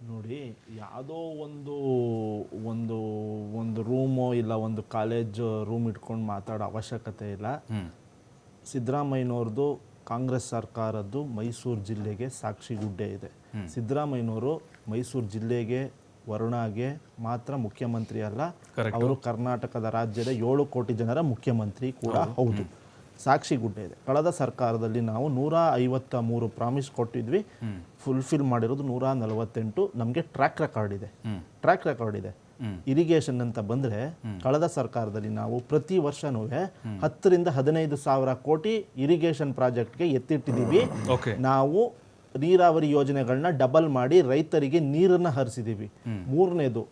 ನೋಡಿ, ಯಾವುದೋ ಒಂದು ರೂಮೋ ಇಲ್ಲ ಒಂದು ಕಾಲೇಜ್ ರೂಮ್ ಇಟ್ಕೊಂಡು ಮಾತಾಡೋ ಅವಶ್ಯಕತೆ ಇಲ್ಲ. ಸಿದ್ದರಾಮಯ್ಯನವ್ರದ್ದು ಕಾಂಗ್ರೆಸ್ ಸರ್ಕಾರದ್ದು ಮೈಸೂರು ಜಿಲ್ಲೆಗೆ ಸಾಕ್ಷಿಗುಡ್ಡೆ ಇದೆ. ಸಿದ್ದರಾಮಯ್ಯನವರು ಮೈಸೂರು ಜಿಲ್ಲೆಗೆ, ವರುಣಾಗೆ ಮಾತ್ರ ಮುಖ್ಯಮಂತ್ರಿ ಅಲ್ಲ, ಅವರು ಕರ್ನಾಟಕದ ರಾಜ್ಯದ 7 ಕೋಟಿ ಜನರ ಮುಖ್ಯಮಂತ್ರಿ ಕೂಡ ಹೌದು. ಸಾಕ್ಷಿಗುಡ್ಡೆ ಇದೆ. ಕಳೆದ ಸರ್ಕಾರದಲ್ಲಿ ನಾವು 153 ಪ್ರಾಮಿಸ್ ಕೊಟ್ಟಿದ್ವಿ, ಫುಲ್ಫಿಲ್ ಮಾಡಿರೋದು 148. ನಮಗೆ ಟ್ರ್ಯಾಕ್ ರೆಕಾರ್ಡ್ ಇದೆ. ಇರಿಗೇಷನ್ ಅಂತ ಬಂದರೆ ಕಳೆದ ಸರ್ಕಾರದಲ್ಲಿ ನಾವು ಪ್ರತಿ ವರ್ಷನೂ 10 ರಿಂದ 15 ಸಾವಿರ ಕೋಟಿ ಇರಿಗೇಷನ್ ಪ್ರಾಜೆಕ್ಟ್ಗೆ ಎತ್ತಿಟ್ಟಿದ್ದೀವಿ. ನಾವು ನೀರಾವರಿ ಯೋಜನೆಗಳನ್ನ ಡಬಲ್ ಮಾಡಿ ರೈತರಿಗೆ ನೀರನ್ನು ಹರಿಸಿದ್ದೀವಿ. ಮೂರನೇದು,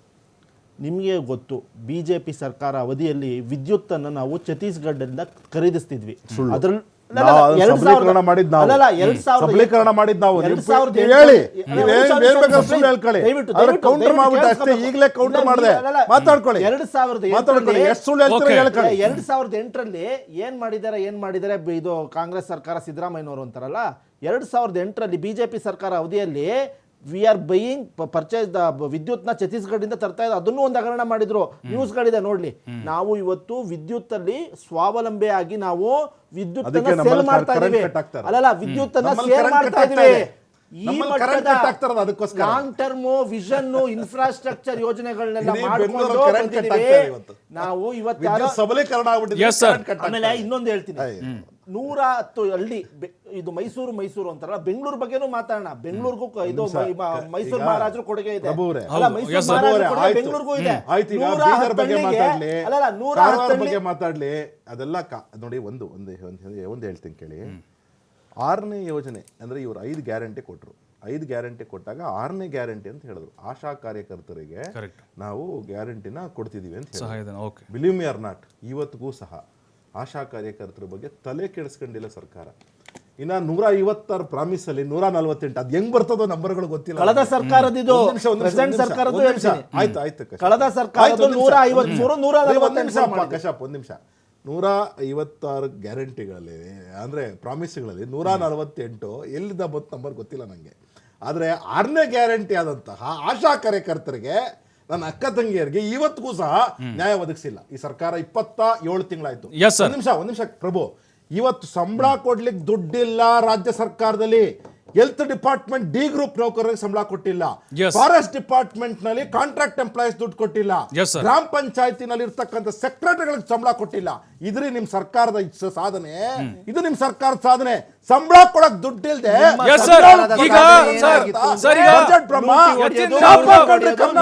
ನಿಮಗೆ ಗೊತ್ತು, BJP ಸರ್ಕಾರ ಅವಧಿಯಲ್ಲಿ ವಿದ್ಯುತ್ತನ್ನು ನಾವು ಛತ್ತೀಸ್ಗಢದಿಂದ ಖರೀದಿಸ್ತಿದ್ವಿ. ಅದ್ರಲ್ಲಿ ಏನ್ ಮಾಡಿದ್ದಾರೆ ಇದು ಕಾಂಗ್ರೆಸ್ ಸರ್ಕಾರ, ಸಿದ್ದರಾಮಯ್ಯನವರು ಅಂತಾರಲ್ಲ, 2008ರಲ್ಲಿ BJP ಸರ್ಕಾರ ಅವಧಿಯಲ್ಲಿ ವಿ ಆರ್ ಬೈಯಿಂಗ್ ಪರ್ಚೇಸ್ ವಿದ್ಯುತ್ನ ಛತ್ತೀಸ್ಗಢದಿಂದ ತರ್ತಾ ಇದ್ದಾರೆ. ಅದನ್ನು ಒಂದು ಹಗರಣ ಮಾಡಿದ್ರು, ನ್ಯೂಸ್ಗಳಿದೆ ನೋಡ್ಲಿ. ನಾವು ಇವತ್ತು ವಿದ್ಯುತ್ ಅಲ್ಲಿ ಸ್ವಾವಲಂಬಿ ಆಗಿ ನಾವು ವಿದ್ಯುತ್ ಸೇಲ್ ಮಾಡ್ತಾ ಇದೀವಿ. ಅಲ್ಲಲ್ಲ, ವಿದ್ಯುತ್ ಅನ್ನ ಸೇಲ್ ಮಾಡ್ತಾ ಇದೀವಿ. ಈ ಮಟ್ಟದ ಲಾಂಗ್ ಟರ್ಮ್ ವಿಷನ್ ಇನ್ಫ್ರಾಸ್ಟ್ರಕ್ಚರ್ ಯೋಜನೆಗಳನ್ನೆಲ್ಲ ಮಾಡ್ಕೊಂಡು ನಾವು ಇವತ್ತು. ಆಮೇಲೆ ಇನ್ನೊಂದು ಹೇಳ್ತೀನಿ, 110 ಹಳ್ಳಿ ಇದು ಮೈಸೂರು ಅಂತಾರಲ್ಲ, ಬೆಂಗಳೂರು ಬಗ್ಗೆನೂ ಮಾತಾಡೋಣ. ಬೆಂಗಳೂರಿಗೂ ಇದು ಮೈಸೂರು ಮಹಾರಾಜರು ಕೊಡುಗೆ ಇದೆ, ಬೆಂಗಳೂರಿಗೂ ಇದೆ. ಮಾತಾಡ್ಲಿ ಅದೆಲ್ಲ ನೋಡಿ. ಒಂದು ಹೇಳ್ತೀನಿ ಕೇಳಿ. 6ನೇ ಯೋಜನೆ ಅಂದ್ರೆ ಇವರು 5 ಗ್ಯಾರಂಟಿ ಕೊಟ್ಟರು. 5 ಗ್ಯಾರಂಟಿ ಕೊಟ್ಟಾಗ 6ನೇ ಗ್ಯಾರಂಟಿ ಅಂತ ಹೇಳಿದ್ರು, ಆಶಾ ಕಾರ್ಯಕರ್ತರಿಗೆ ನಾವು ಗ್ಯಾರಂಟಿನ ಕೊಡ್ತಿದೀವಿ ಅಂತ ಹೇಳಿದ್ರು. ಬಿಲೀವ್ ಮಿ ಆರ್ ನಾಟ್, ಇವತ್ತಿಗೂ ಸಹ ಆಶಾ ಕಾರ್ಯಕರ್ತರ ಬಗ್ಗೆ ತಲೆ ಕೆಡಿಸ್ಕೊಂಡಿಲ್ಲ ಸರ್ಕಾರ. ಇನ್ನ 156 ಪ್ರಾಮಿಸ್ ಅಲ್ಲಿ 148 ಅದು ಹೆಂಗ್ ಬರ್ತದೋ ನಂಬರ್ಗಳು ಗೊತ್ತಿಲ್ಲ. ಕಳೆದ ಸರ್ಕಾರದ ಇದು ಒಂದ್ ನಿಮಿಷ, ಪ್ರೆಸೆಂಟ್ ಸರ್ಕಾರದ್ದು ಹೇಳ್ತೀನಿ. ಆಯ್ತು ಕಶ್ಯಪ್. ಕಳೆದ ಸರ್ಕಾರದ 153 ಕಶ್ಯಪ್ ಒಂದ್ ನಿಮಿಷ. 156 ಗ್ಯಾರಂಟಿಗಳಲ್ಲಿ ಅಂದ್ರೆ ಪ್ರಾಮಿಸ್ಗಳಲ್ಲಿ 148 ಎಲ್ಲಿಂದ ಬಂತು ನಂಬರ್ ಗೊತ್ತಿಲ್ಲ ನಂಗೆ. ಆದ್ರೆ 6ನೇ ಗ್ಯಾರಂಟಿ ಆದಂತಹ ಆಶಾ ಕಾರ್ಯಕರ್ತರಿಗೆ, ನನ್ನ ಅಕ್ಕ ತಂಗಿಯರಿಗೆ ಇವತ್ತಿಗೂ ಸಹ ನ್ಯಾಯ ಒದಗಿಸಿಲ್ಲ ಈ ಸರ್ಕಾರ. 27 ತಿಂಗಳಾಯ್ತು. Yes, sir. ಒಂದ್ ನಿಮಿಷ ಪ್ರಭು, ಇವತ್ತು ಸಂಬಳ ಕೊಡ್ಲಿಕ್ಕೆ ದುಡ್ಡಿಲ್ಲ ರಾಜ್ಯ ಸರ್ಕಾರದಲ್ಲಿ. ಹೆಲ್ತ್ ಡಿಪಾರ್ಟ್ಮೆಂಟ್ ಡಿ ಗ್ರೂಪ್ ನೌಕರರಿಗೆ ಸಂಬಳ ಕೊಟ್ಟಿಲ್ಲ. Yes. ಫಾರೆಸ್ಟ್ ಡಿಪಾರ್ಟ್ಮೆಂಟ್ ನಲ್ಲಿ ಕಾಂಟ್ರಾಕ್ಟ್ ಎಂಪ್ಲಾಯೀಸ್ ದುಡ್ಡು ಕೊಟ್ಟಿಲ್ಲ. Yes, sir. ಗ್ರಾಮ ಪಂಚಾಯತಿನಲ್ಲಿ ಇರ್ತಕ್ಕಂಥ ಸೆಕ್ರೆಟರಿಗಳಿಗೆ ಸಂಬಳ ಕೊಟ್ಟಿಲ್ಲ. ಇದ್ರಿ ನಿಮ್ ಸರ್ಕಾರದ ಸಾಧನೆ, ಇದು ನಿಮ್ ಸರ್ಕಾರದ ಸಾಧನೆ. ಸಂಬಳ ಕೊಡಕ್ ದುಡ್ಡಿಲ್ದೆ Yes, sir. ಈಗ ಸರ್ ಈಗ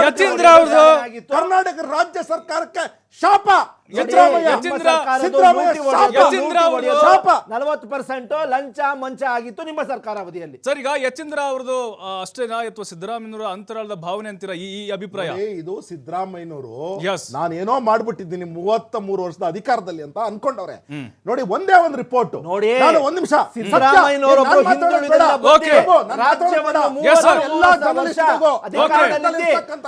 ಯತೀಂದ್ರ ಅವ್ರದ್ದು ಕರ್ನಾಟಕ ರಾಜ್ಯ ಸರ್ಕಾರಕ್ಕೆ ಶಾಪ. ಯತೀಂದ್ರ 40% ಲಂಚ ಮಂಚ ಆಗಿತ್ತು ನಿಮ್ಮ ಸರ್ಕಾರ ಅವಧಿಯಲ್ಲಿ. ಸರ್ ಈಗ ಯತೀಂದ್ರ ಅವ್ರದ್ದು ಅಷ್ಟೇನಾ ಅಥವಾ ಸಿದ್ದರಾಮಯ್ಯನವರ ಅಂತರಾಳದ ಭಾವನೆ ಅಂತೀರಾ ಈ ಅಭಿಪ್ರಾಯ? ಇದು ಸಿದ್ದರಾಮಯ್ಯನವರು Yes. ನಾನೇನೋ ಮಾಡ್ಬಿಟ್ಟಿದ್ದೀನಿ 33 ವರ್ಷದ ಅಧಿಕಾರದಲ್ಲಿ ಅಂತ ಅನ್ಕೊಂಡವ್ರೆ. ನೋಡಿ ಒಂದೇ ಒಂದು ರಿಪೋರ್ಟ್ ನೋಡಿ, ನಾನು ಒಂದ್ ನಿಮಿಷ ಸಿದ್ದರಾಮಯ್ಯನವರು Yes, sir.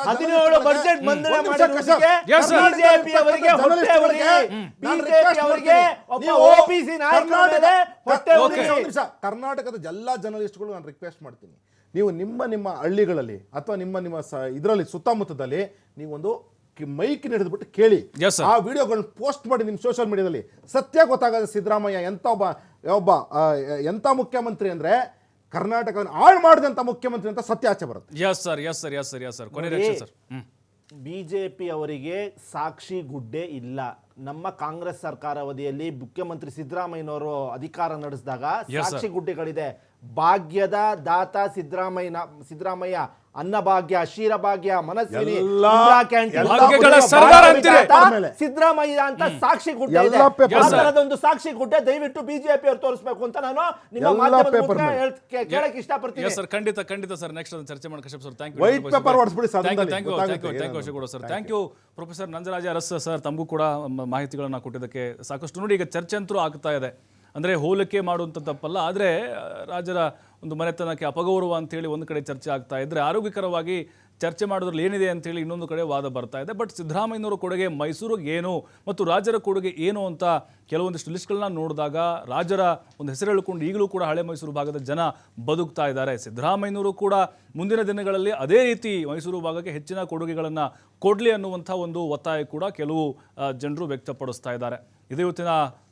17 ಬಜೆಟ್ ಮಂಡನೆ ಮಾಡಿರುವುದಕ್ಕೆ Yes, sir. ಬಿಜೆಪಿ ಅವರಿಗೆ ಹೊಟ್ಟೆ ಉರಿ, ಬಿಜೆಪಿ ಅವರಿಗೆ ಒಬ್ಬ ಓಬಿಸಿ ನಾಯಕರ ಮೇಲೆ ಹೊಟ್ಟೆ ಉರಿ. ಕರ್ನಾಟಕದ ಎಲ್ಲಾ ಜರ್ನಲಿಸ್ಟ್ಗಳು ನಾನು ರಿಕ್ವೆಸ್ಟ್ ಮಾಡ್ತೀನಿ, ನೀವು ನಿಮ್ಮ ಹಳ್ಳಿಗಳಲ್ಲಿ ಅಥವಾ ನಿಮ್ಮ ಇದರಲ್ಲಿ ಸುತ್ತಮುತ್ತದಲ್ಲಿ ನೀವೊಂದು ಮೈಕ್ ಹಿಡಿದ್ಬಿಟ್ಟು ಕೇಳಿ. Yes, sir. ಆ ವಿಡಿಯೋಗಳನ್ನ ಪೋಸ್ಟ್ ಮಾಡಿ ನಿಮ್ಮ ಸೋಷಿಯಲ್ ಮೀಡಿಯಾದಲ್ಲಿ. ಸತ್ಯ ಗೊತ್ತಾಗದ ಸಿದ್ದರಾಮಯ್ಯ ಎಂತ ಮುಖ್ಯಮಂತ್ರಿ ಅಂದ್ರೆ ಕರ್ನಾಟಕವನ್ನು ಹಾಳು ಮಾಡಿದಂತ ಮುಖ್ಯಮಂತ್ರಿ ಅಂತ ಸತ್ಯ ಆಚೆ ಬರುತ್ತೆ. ಎಸ್ ಸರ್ ಕೊನೆ ರಕ್ಷೆ ಸರ್. ಬಿಜೆಪಿ ಅವರಿಗೆ ಸಾಕ್ಷಿ ಗುಡ್ಡೆ ಇಲ್ಲ. ನಮ್ಮ ಕಾಂಗ್ರೆಸ್ ಸರ್ಕಾರ ಅವಧಿಯಲ್ಲಿ ಮುಖ್ಯಮಂತ್ರಿ ಸಿದ್ದರಾಮಯ್ಯನವರು ಅಧಿಕಾರ ನಡೆಸಿದಾಗ Yes, sir. ಸಾಕ್ಷಿ ಗುಡ್ಡೆಗಳಿದೆ. ಭಾಗ್ಯದ ದಾತ ಸಿದ್ದರಾಮಯ್ಯ, ಅನ್ನಭಾಗ್ಯ, ಕ್ಷೀರಭಾಗ್ಯ, ಮನಸ್ವಿನಿ, ಎಲ್ಲ- ಇಂದಿರಾ ಕ್ಯಾಂಟೀನ್, ಭಾಗ್ಯಗಳ ಸರ್ದಾರ ಅಂತೀರಿ. ಸಿದ್ದರಾಮಯ್ಯ ಅಂತ ಸಾಕ್ಷಿ ಗುಡ್ಡೆ ಇದೆ. ಎಲ್ಲ paper ಆ ಥರದೊಂದು ಸಾಕ್ಷಿ ಗುಡ್ಡೆ ದಯವಿಟ್ಟು ಬಿಜೆಪಿ ಅವರು ತೋರಿಸಬೇಕು ಅಂತ ನಾನು ನಿಮ್ಮ ಎಲ್ಲ ಮಾಧ್ಯಮದ paper ಮೂಲಕ ಮೇಲೆ. ಕೇಳಕ್ ಇಷ್ಟಪಡ್ತೀನಿ. ಎಸ್ ಸರ್, ಖಂಡಿತ ಸರ್. ನೆಕ್ಸ್ಟ್ ಅದನ್ನ ಚರ್ಚೆ ಮಾಡಿ Kashyap sir. Thank you. White paper ಹೊಡ್ಸ್ಬಿಡಿ ಸದನದಲ್ಲಿ. ಥ್ಯಾಂಕ್ ಯು ಗೊತ್ತಾಗುತ್ತೆ Ashok sir. Thank you professor Nanjaraja Aras sir, ತಮಗೂ ಕೂಡ ಮಾಹಿತಿಗಳನ್ನ ಕೊಟ್ಟಿದ್ದಕ್ಕೆ ಸಾಕಷ್ಟು. ನೋಡಿ, ಈಗ ಚರ್ಚೆ ಅಂತೂ ಆಗ್ತಾ ಇದೆ. ಅಂದರೆ ಹೋಲಿಕೆ ಮಾಡುವಂಥ ತಪ್ಪಲ್ಲ, ಆದರೆ ರಾಜರ ಒಂದು ಮನೆತನಕ್ಕೆ ಅಪಗೌರವ ಅಂತೇಳಿ ಒಂದು ಕಡೆ ಚರ್ಚೆ ಆಗ್ತಾ ಇದ್ದರೆ, ಆರೋಗ್ಯಕರವಾಗಿ ಚರ್ಚೆ ಮಾಡೋದ್ರಲ್ಲಿ ಏನಿದೆ ಅಂತೇಳಿ ಇನ್ನೊಂದು ಕಡೆ ವಾದ ಬರ್ತಾ ಇದೆ. ಬಟ್ ಸಿದ್ದರಾಮಯ್ಯನವರ ಕೊಡುಗೆ ಮೈಸೂರಿಗೆ ಏನು ಮತ್ತು ರಾಜರ ಕೊಡುಗೆ ಏನು ಅಂತ ಕೆಲವೊಂದಿಷ್ಟು ಲಿಸ್ಟ್ಗಳನ್ನ ನೋಡಿದಾಗ ರಾಜರ ಒಂದು ಹೆಸರು ಹೇಳಿಕೊಂಡು ಈಗಲೂ ಕೂಡ ಹಳೆ ಮೈಸೂರು ಭಾಗದ ಜನ ಬದುಕ್ತಾ ಇದ್ದಾರೆ. ಸಿದ್ದರಾಮಯ್ಯನವರು ಕೂಡ ಮುಂದಿನ ದಿನಗಳಲ್ಲಿ ಅದೇ ರೀತಿ ಮೈಸೂರು ಭಾಗಕ್ಕೆ ಹೆಚ್ಚಿನ ಕೊಡುಗೆಗಳನ್ನು ಕೊಡಲಿ ಅನ್ನುವಂಥ ಒಂದು ಒತ್ತಾಯ ಕೂಡ ಕೆಲವು ಜನರು ವ್ಯಕ್ತಪಡಿಸ್ತಾ ಇದ್ದಾರೆ. ಇದೇ ಇವತ್ತಿನ